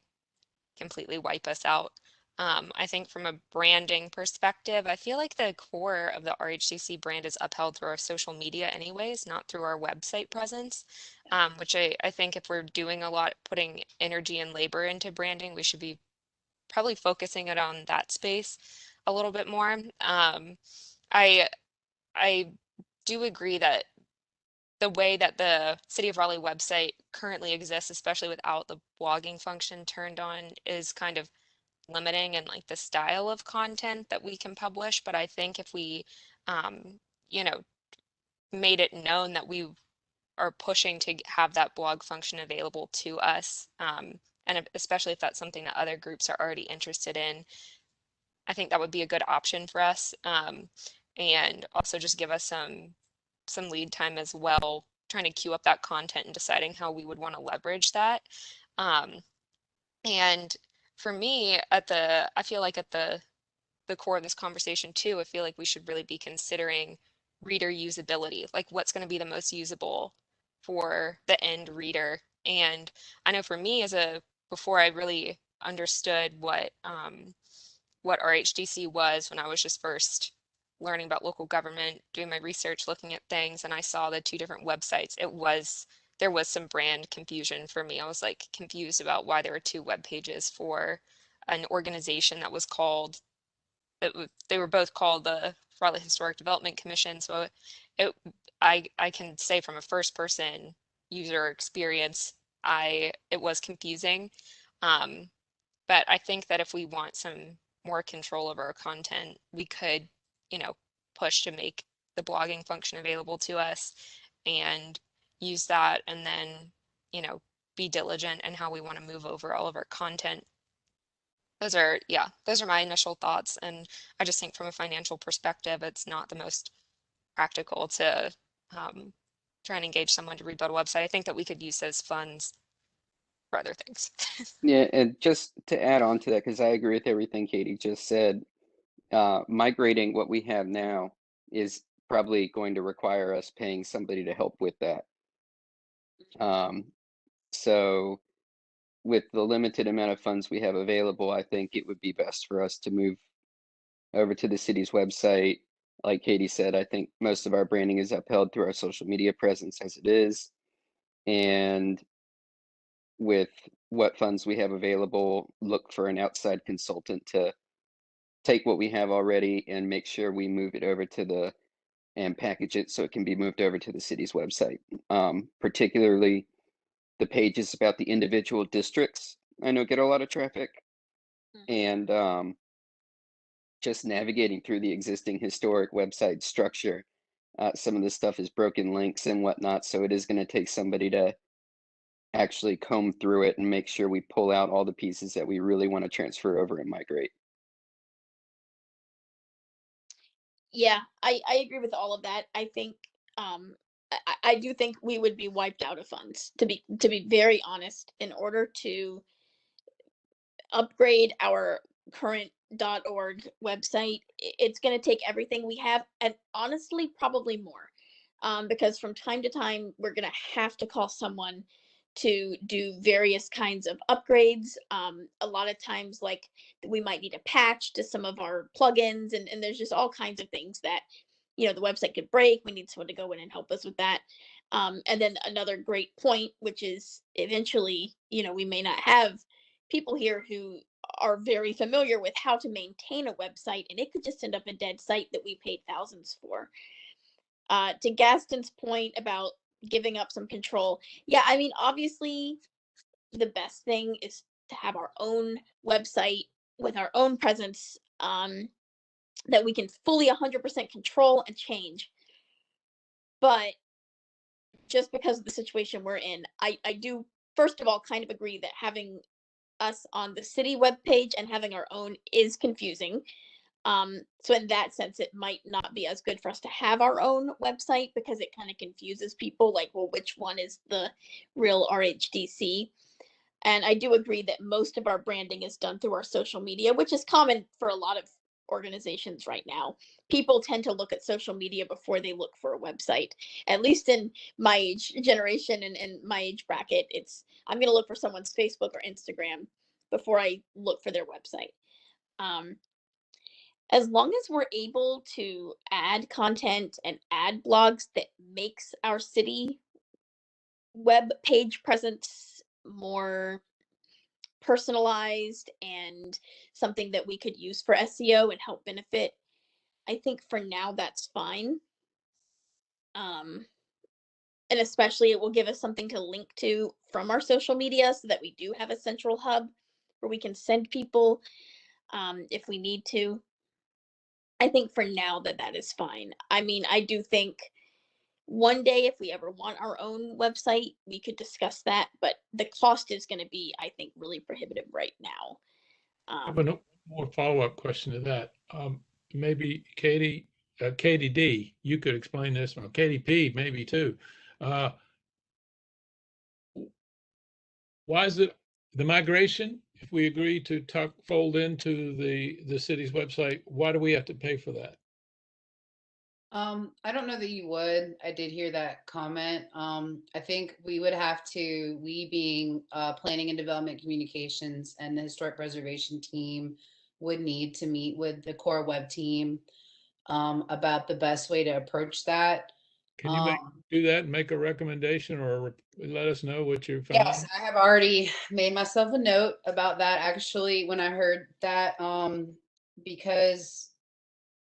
wipe us out. I think from a branding perspective, I feel like the core of the RHCC brand is upheld through our social media anyways, not through our website presence, which I think if we're doing a lot, putting energy and labor into branding, we should be probably focusing it on that space a little bit more. I I do agree that the way that the City of Raleigh website currently exists, especially without the blogging function turned on, is kind of limiting in like the style of content that we can publish. But I think if we, um, you know, made it known that we are pushing to have that blog function available to us, and especially if that's something that other groups are already interested in, I think that would be a good option for us. And also just give us some lead time as well, trying to queue up that content and deciding how we would want to leverage that. Um, and for me, I feel like at the core of this conversation too, I feel like we should really be considering reader usability, like what's going to be the most usable for the end reader. And I know for me before I really understood what RHDC was, when I was just first learning about local government, doing my research, looking at things, and I saw the two different websites, there was some brand confusion for me. I was like confused about why there were two web pages for an organization that was called, they were both called the Raleigh Historic Development Commission. So it I can say from a first person user experience, it was confusing. Um, but I think that if we want some more control over our content, we could, push to make the blogging function available to us and use that, and then, be diligent in how we want to move over all of our content. Those are my initial thoughts. And I just think from a financial perspective, it's not the most practical to um, try and engage someone to rebuild a website. I think that we could use those funds for other things. Yeah, and just to add on to that, because I agree with everything Katie just said, migrating what we have now is probably going to require us paying somebody to help with that. So with the limited amount of funds we have available, I think it would be best for us to move over to the city's website. Like Katie said, I think most of our branding is upheld through our social media presence as it is. And with what funds we have available, look for an outside consultant to take what we have already and make sure we move it over to and package it so it can be moved over to the city's website. Particularly the pages about the individual districts, I know get a lot of traffic. And just navigating through the existing historic website structure, some of this stuff is broken links and whatnot, so it is going to take somebody to actually comb through it and make sure we pull out all the pieces that we really want to transfer over and migrate. Yeah, I agree with all of that. I think I do think we would be wiped out of funds, to be very honest, in order to upgrade our current .org website. It's going to take everything we have, and honestly probably more, because from time to time we're going to have to call someone to do various kinds of upgrades. A lot of times, like, we might need a patch to some of our plugins, and there's just all kinds of things that the website could break. We need someone to go in and help us with that. And then another great point, which is eventually, we may not have people here who are very familiar with how to maintain a website, and it could just end up a dead site that we paid thousands for. To Gaston's point about giving up some control, yeah, I mean, obviously, the best thing is to have our own website with our own presence, that we can fully 100% control and change. But just because of the situation we're in, I do, first of all, kind of agree that having us on the city webpage and having our own is confusing. So in that sense, it might not be as good for us to have our own website, because it kind of confuses people, like, well, which one is the real RHDC? And I do agree that most of our branding is done through our social media, which is common for a lot of organizations right now. People tend to look at social media before they look for a website. At least in my age generation and my age bracket, I'm going to look for someone's Facebook or Instagram before I look for their website. As long as we're able to add content and add blogs that makes our city web page presence more personalized and something that we could use for SEO and help benefit, I think for now that's fine. And especially it will give us something to link to from our social media so that we do have a central hub where we can send people if we need to. I think for now that is fine. I mean, I do think one day if we ever want our own website, we could discuss that, but the cost is going to be, I think, really prohibitive right now. I have a more follow-up question to that. Maybe Katie, Katie D, you could explain this, or Katie P, maybe too. Why is it the migration? If we agree to fold into the city's website, why do we have to pay for that? I don't know that you would. I did hear that comment. I think we would have to, we being planning and development communications and the historic preservation team would need to meet with the core web team about the best way to approach that. Can you do that and make a recommendation or let us know what you found? Yes, I have already made myself a note about that actually when I heard that, because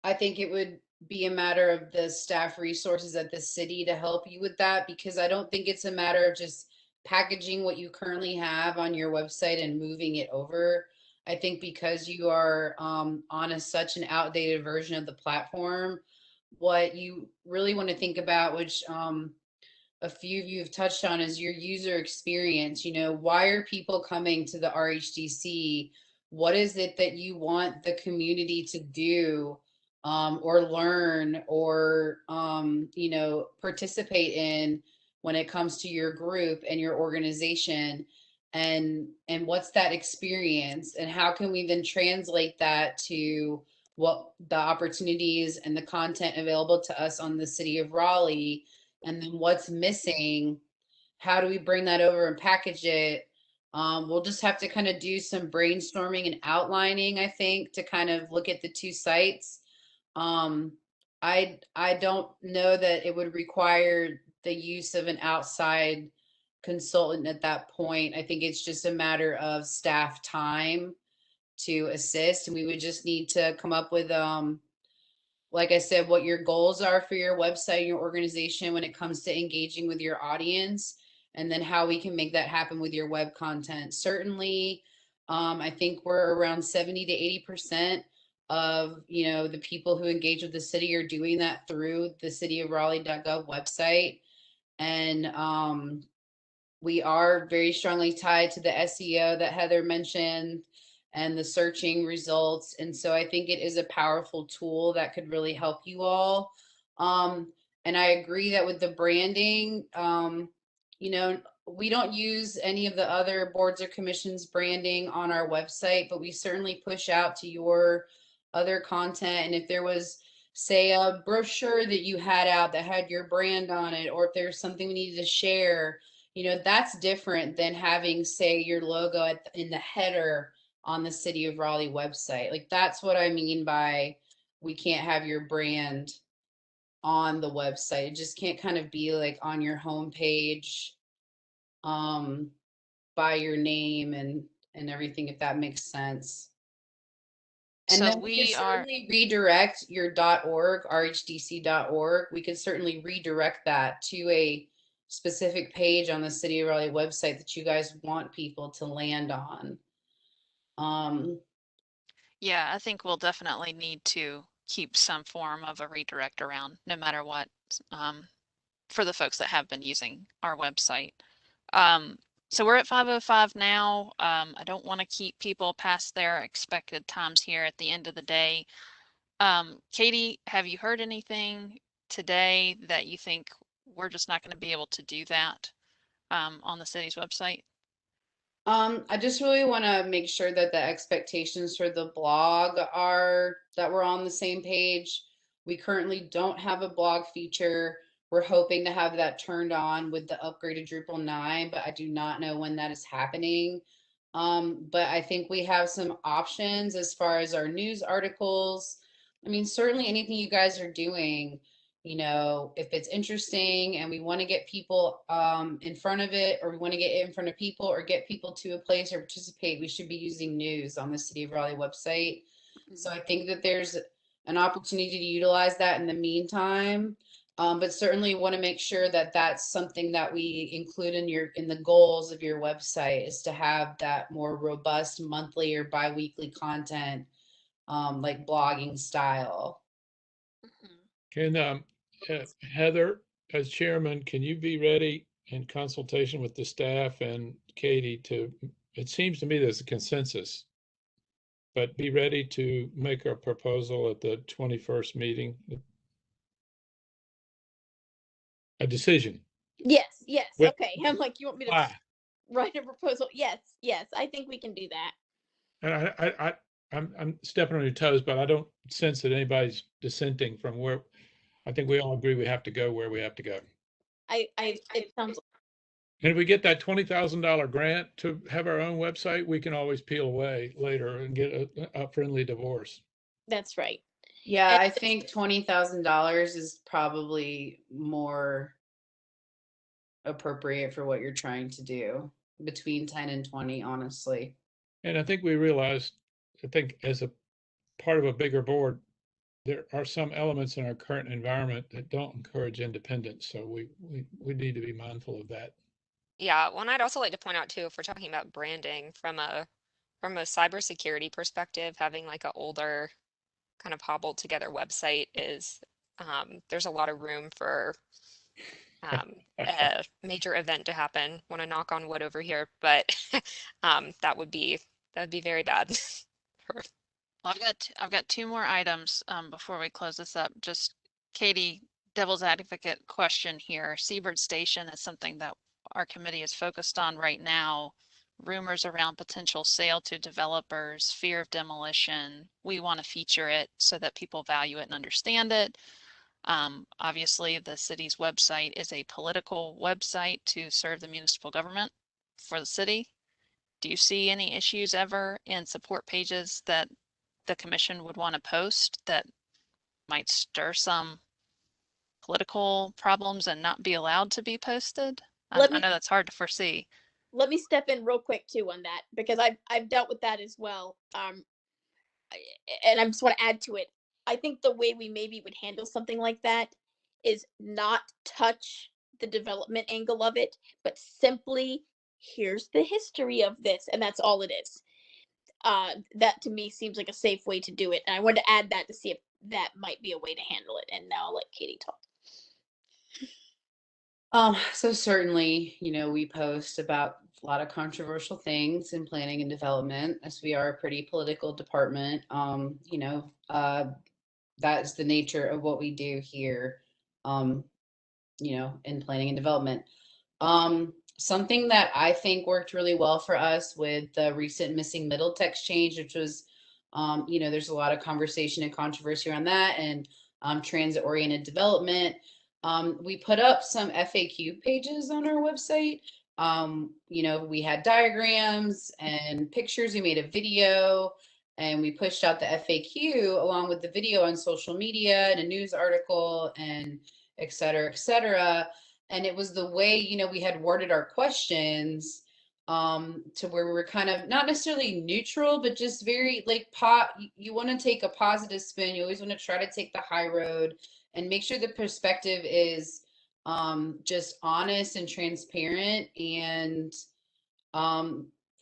I think it would be a matter of the staff resources at the city to help you with that, because I don't think it's a matter of just packaging what you currently have on your website and moving it over. I think because you are on such an outdated version of the platform, what you really want to think about, which a few of you have touched on, is your user experience. You know, why are people coming to the RHDC? What is it that you want the community to do or learn or, you know, participate in when it comes to your group and your organization? And what's that experience? And how can we then translate that to what the opportunities and the content available to us on the city of Raleigh? And then what's missing? How do we bring that over and package it? We'll just have to kind of do some brainstorming and outlining, I think, to kind of look at the two sites. I don't know that it would require the use of an outside consultant at that point. I think it's just a matter of staff time to assist, and we would just need to come up with like I said, what your goals are for your website, your organization when it comes to engaging with your audience, and then how we can make that happen with your web content. Certainly, I think we're around 70 to 80% of, you know, the people who engage with the city are doing that through the cityofraleigh.gov website. And we are very strongly tied to the SEO that Heather mentioned and the searching results. And so I think it is a powerful tool that could really help you all. And I agree that with the branding, you know, we don't use any of the other boards or commissions branding on our website, but we certainly push out to your other content. And if there was, say, a brochure that you had out that had your brand on it, or if there's something we needed to share, you know, that's different than having, say, your logo in the header on the City of Raleigh website. Like, that's what I mean by we can't have your brand on the website. It just can't kind of be like on your homepage by your name and everything, if that makes sense. And So then we could certainly redirect your .org, rhdc.org. We could certainly redirect that to a specific page on the City of Raleigh website that you guys want people to land on. Yeah, I think we'll definitely need to keep some form of a redirect around, no matter what, for the folks that have been using our website. So we're at 5:05 now. I don't want to keep people past their expected times here at the end of the day. Katie, have you heard anything today that you think we're just not going to be able to do that on the city's website? I just really want to make sure that the expectations for the blog are that we're on the same page. We currently don't have a blog feature. We're hoping to have that turned on with the upgraded Drupal 9, but I do not know when that is happening. But I think we have some options as far as our news articles. I mean, certainly anything you guys are doing, you know, if it's interesting and we want to get people in front of it, or we want to get it in front of people or get people to a place or participate, we should be using news on the City of Raleigh website. So I think that there's an opportunity to utilize that in the meantime. But certainly want to make sure that that's something that we include in the goals of your website, is to have that more robust monthly or bi-weekly content, like blogging style. Can Heather, as chairman, can you be ready in consultation with the staff and Katie to, it seems to me there's a consensus, but be ready to make a proposal at the 21st meeting? A decision. Yes, yes. With- Okay. I'm like, you want me to Why? write a proposal? Yes, yes. I think we can do that. And I'm stepping on your toes, but I don't sense that anybody's dissenting from where, I think we all agree we have to go where we have to go. It sounds And if we get that $20,000 grant to have our own website, we can always peel away later and get a friendly divorce. that's right. Yeah, And I think $20,000 is probably more appropriate for what you're trying to do, between 10 and 20, honestly. And I think we realized, I think as a part of a bigger board, there are some elements in our current environment that don't encourage independence. So we need to be mindful of that. Yeah, well, and I'd also like to point out too, if we're talking about branding from a cybersecurity perspective, having like an older kind of hobbled together website is there's a lot of room for a major event to happen. Want to knock on wood over here, but that would be very bad. for- Well, I've got two more items before we close this up. Just Katie, devil's advocate question here. Seaboard Station is something that our committee is focused on right now. Rumors around potential sale to developers, fear of demolition. We want to feature it so that people value it and understand it. Obviously, the city's website is a political website to serve the municipal government for the city. Do you see any issues ever in support pages that the commission would want to post that might stir some political problems and not be allowed to be posted? I know that's hard to foresee. Let me step in real quick too on that, because I've dealt with that as well. And I just want to add to it. I think the way we maybe would handle something like that is not touch the development angle of it, but simply here's the history of this, and that's all it is. That to me seems like a safe way to do it, and I wanted to add that to see if that might be a way to handle it. And now I'll let Katie talk. So certainly, you know, we post about a lot of controversial things in planning and development, as we are a pretty political department. You know, that's the nature of what we do here, you know, in planning and development. Something that I think worked really well for us with the recent missing middle text change, which was, you know, there's a lot of conversation and controversy around that, and transit-oriented development. We put up some FAQ pages on our website. You know, we had diagrams and pictures. We made a video, and we pushed out the FAQ along with the video on social media and a news article, and et cetera, et cetera. And it was the way, you know, we had worded our questions to where we were kind of not necessarily neutral, but just very like you want to take a positive spin. You always want to try to take the high road and make sure the perspective is just honest and transparent and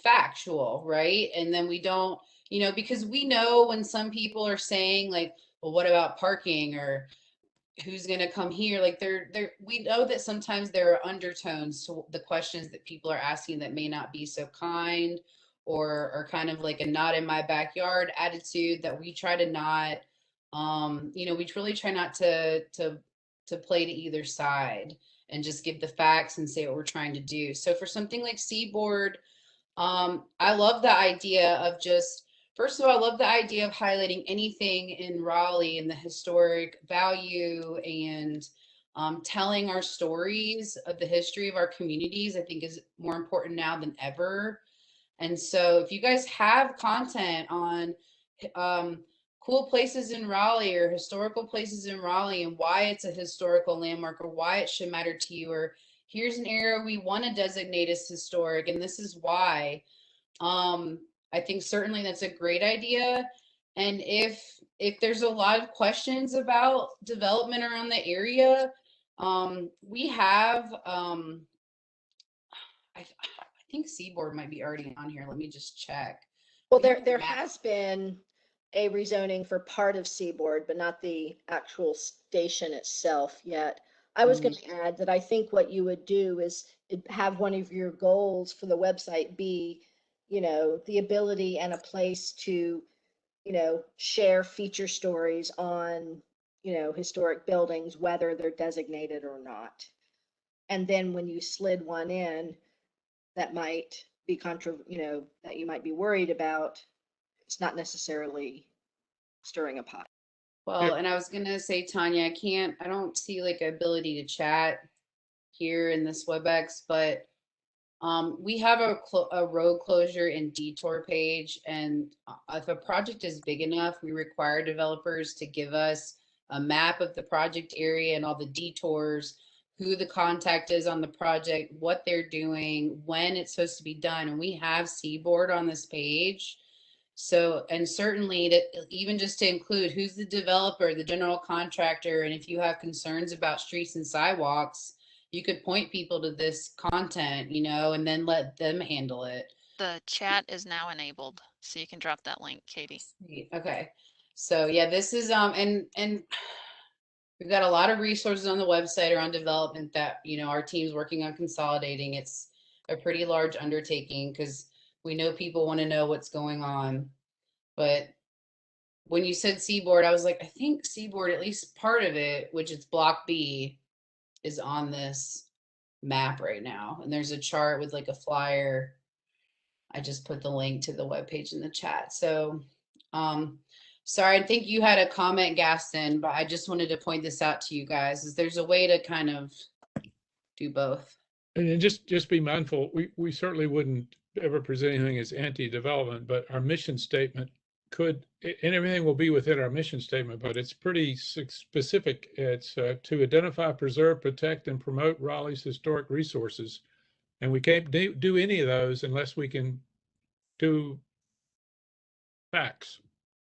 factual, right? And then we don't, you know, because we know when some people are saying like, well, what about parking, or who's going to come here? Like we know that sometimes there are undertones to the questions that people are asking that may not be so kind, or are kind of like a not in my backyard attitude, that we try to not, you know, we really try not to play to either side, and just give the facts and say what we're trying to do. So for something like Seaboard, I love the idea of just, first of all, I love the idea of highlighting anything in Raleigh and the historic value and telling our stories of the history of our communities, I think is more important now than ever. And so if you guys have content on cool places in Raleigh or historical places in Raleigh and why it's a historical landmark or why it should matter to you, or here's an area we want to designate as historic and this is why, I think certainly that's a great idea. And if there's a lot of questions about development around the area, we have I think Seaboard might be already on here. Let me just check. Well, We have there a map. has been a rezoning for part of Seaboard, but not the actual station itself yet. I was going to add that I think what you would do is have one of your goals for the website be, you know, the ability and a place to, you know, share feature stories on, you know, historic buildings, whether they're designated or not. And then when you slid one in that might be you know, that you might be worried about, it's not necessarily stirring a pot. Well, and I was gonna say, Tanya, I don't see like ability to chat here in this WebEx, but we have a road closure and detour page, and if a project is big enough, we require developers to give us a map of the project area and all the detours, who the contact is on the project, what they're doing, when it's supposed to be done, and we have Seaboard on this page. So, and certainly that even just to include who's the developer, the general contractor, and if you have concerns about streets and sidewalks, you could point people to this content, you know, and then let them handle it. The chat is now enabled, so you can drop that link, Katie. Okay. So yeah, this is and we've got a lot of resources on the website around development that, you know, our team's working on consolidating. It's a pretty large undertaking because we know people want to know what's going on. But when you said Seaboard, I was like, I think Seaboard, at least part of it, which is Block B, is on this map right now. And there's a chart with like a flyer. I just put the link to the webpage in the chat. So, sorry, I think you had a comment, Gaston, but I just wanted to point this out to you guys, is there's a way to kind of do both. And just be mindful, we certainly wouldn't ever present anything as anti-development, but our mission statement could, and everything will be within our mission statement, but it's pretty specific. It's to identify, preserve, protect, and promote Raleigh's historic resources. And we can't do any of those unless we can do facts.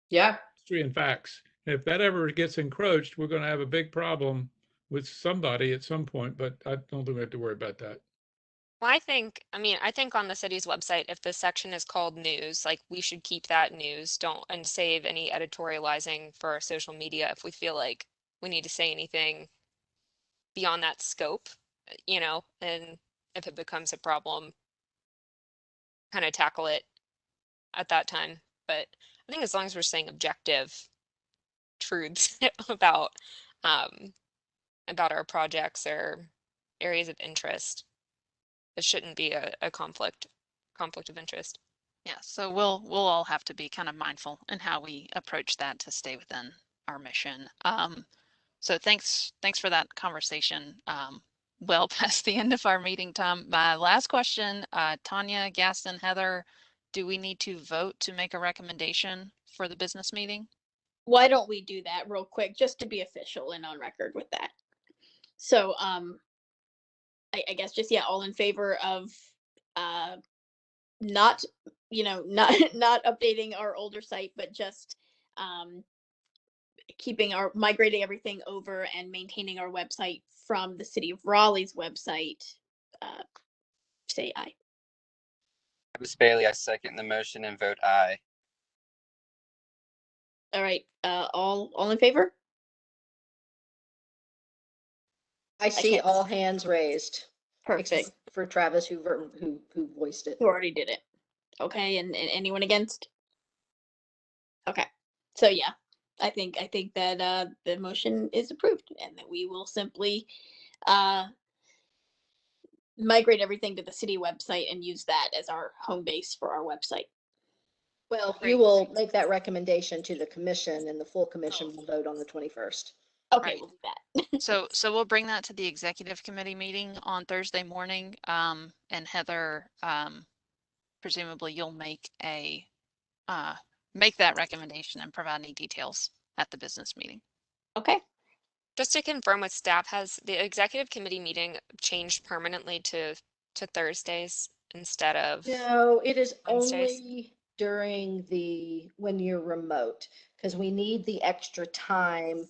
Yeah. History and facts. And if that ever gets encroached, we're going to have a big problem with somebody at some point, but I don't think we have to worry about that. Well, I think on the city's website, if the section is called news, like we should keep that news, and save any editorializing for our social media if we feel like we need to say anything beyond that scope, you know, and if it becomes a problem, kind of tackle it at that time. But I think as long as we're saying objective truths about our projects or areas of interest, it shouldn't be a conflict of interest. Yeah, so we'll all have to be kind of mindful in how we approach that to stay within our mission. So thanks for that conversation. Well past the end of our meeting time. My last question, Tanya, Gaston, Heather, do we need to vote to make a recommendation for the business meeting? Why don't we do that real quick, just to be official and on record with that? So, I guess just, yeah, all in favor of, not, you know, not updating our older site, but just, migrating everything over and maintaining our website from the city of Raleigh's website, say aye. Travis Bailey, I second the motion and vote aye. All right, all in favor? I see can't- all hands raised. Perfect. Except for Travis who voiced it. Who already did it. Okay, and anyone against? Okay. So yeah, I think that the motion is approved and that we will simply migrate everything to the city website and use that as our home base for our website. Well, Great. you will make that recommendation to the commission and the full commission will vote on the 21st. Okay, Right. we'll do that. So we'll bring that to the executive committee meeting on Thursday morning. And Heather, presumably you'll make that recommendation and provide any details at the business meeting. Okay. Just to confirm with staff, has the executive committee meeting changed permanently to Thursdays instead of? No, it is Wednesdays? only during when you're remote, because we need the extra time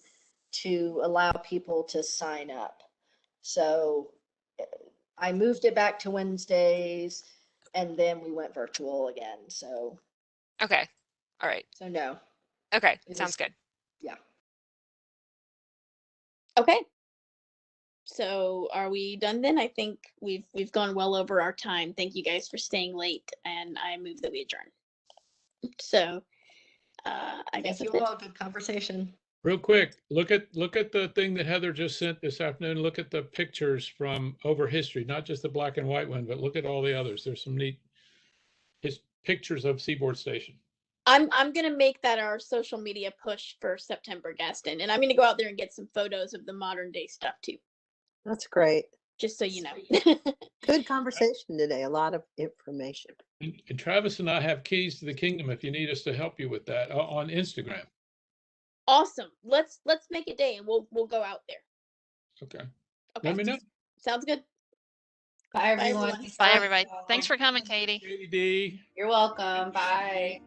to allow people to sign up. So I moved it back to Wednesdays and then we went virtual again. So, Okay. All right. so no, Okay. It Sounds is- good. yeah. Okay. So are we done then? I think we've gone well over our time. Thank you guys for staying late, and I move that we adjourn. So I guess Thank that's you it. all. Good conversation. Real quick, look at the thing that Heather just sent this afternoon. Look at the pictures from over history, not just the black and white one, but look at all the others. There's some neat pictures of Seaboard Station. I'm gonna make that our social media push for September, Gaston, and I'm gonna go out there and get some photos of the modern day stuff too, That's great. just so you know. Good conversation today. A lot of information. And Travis and I have keys to the kingdom if you need us to help you with that on Instagram. Awesome. Let's make a day and we'll go out there. Okay. Okay. Let me know. Sounds good. Bye, everyone. everyone. Bye, everybody. Thanks for coming, Katie. Katie D. You're welcome. Bye.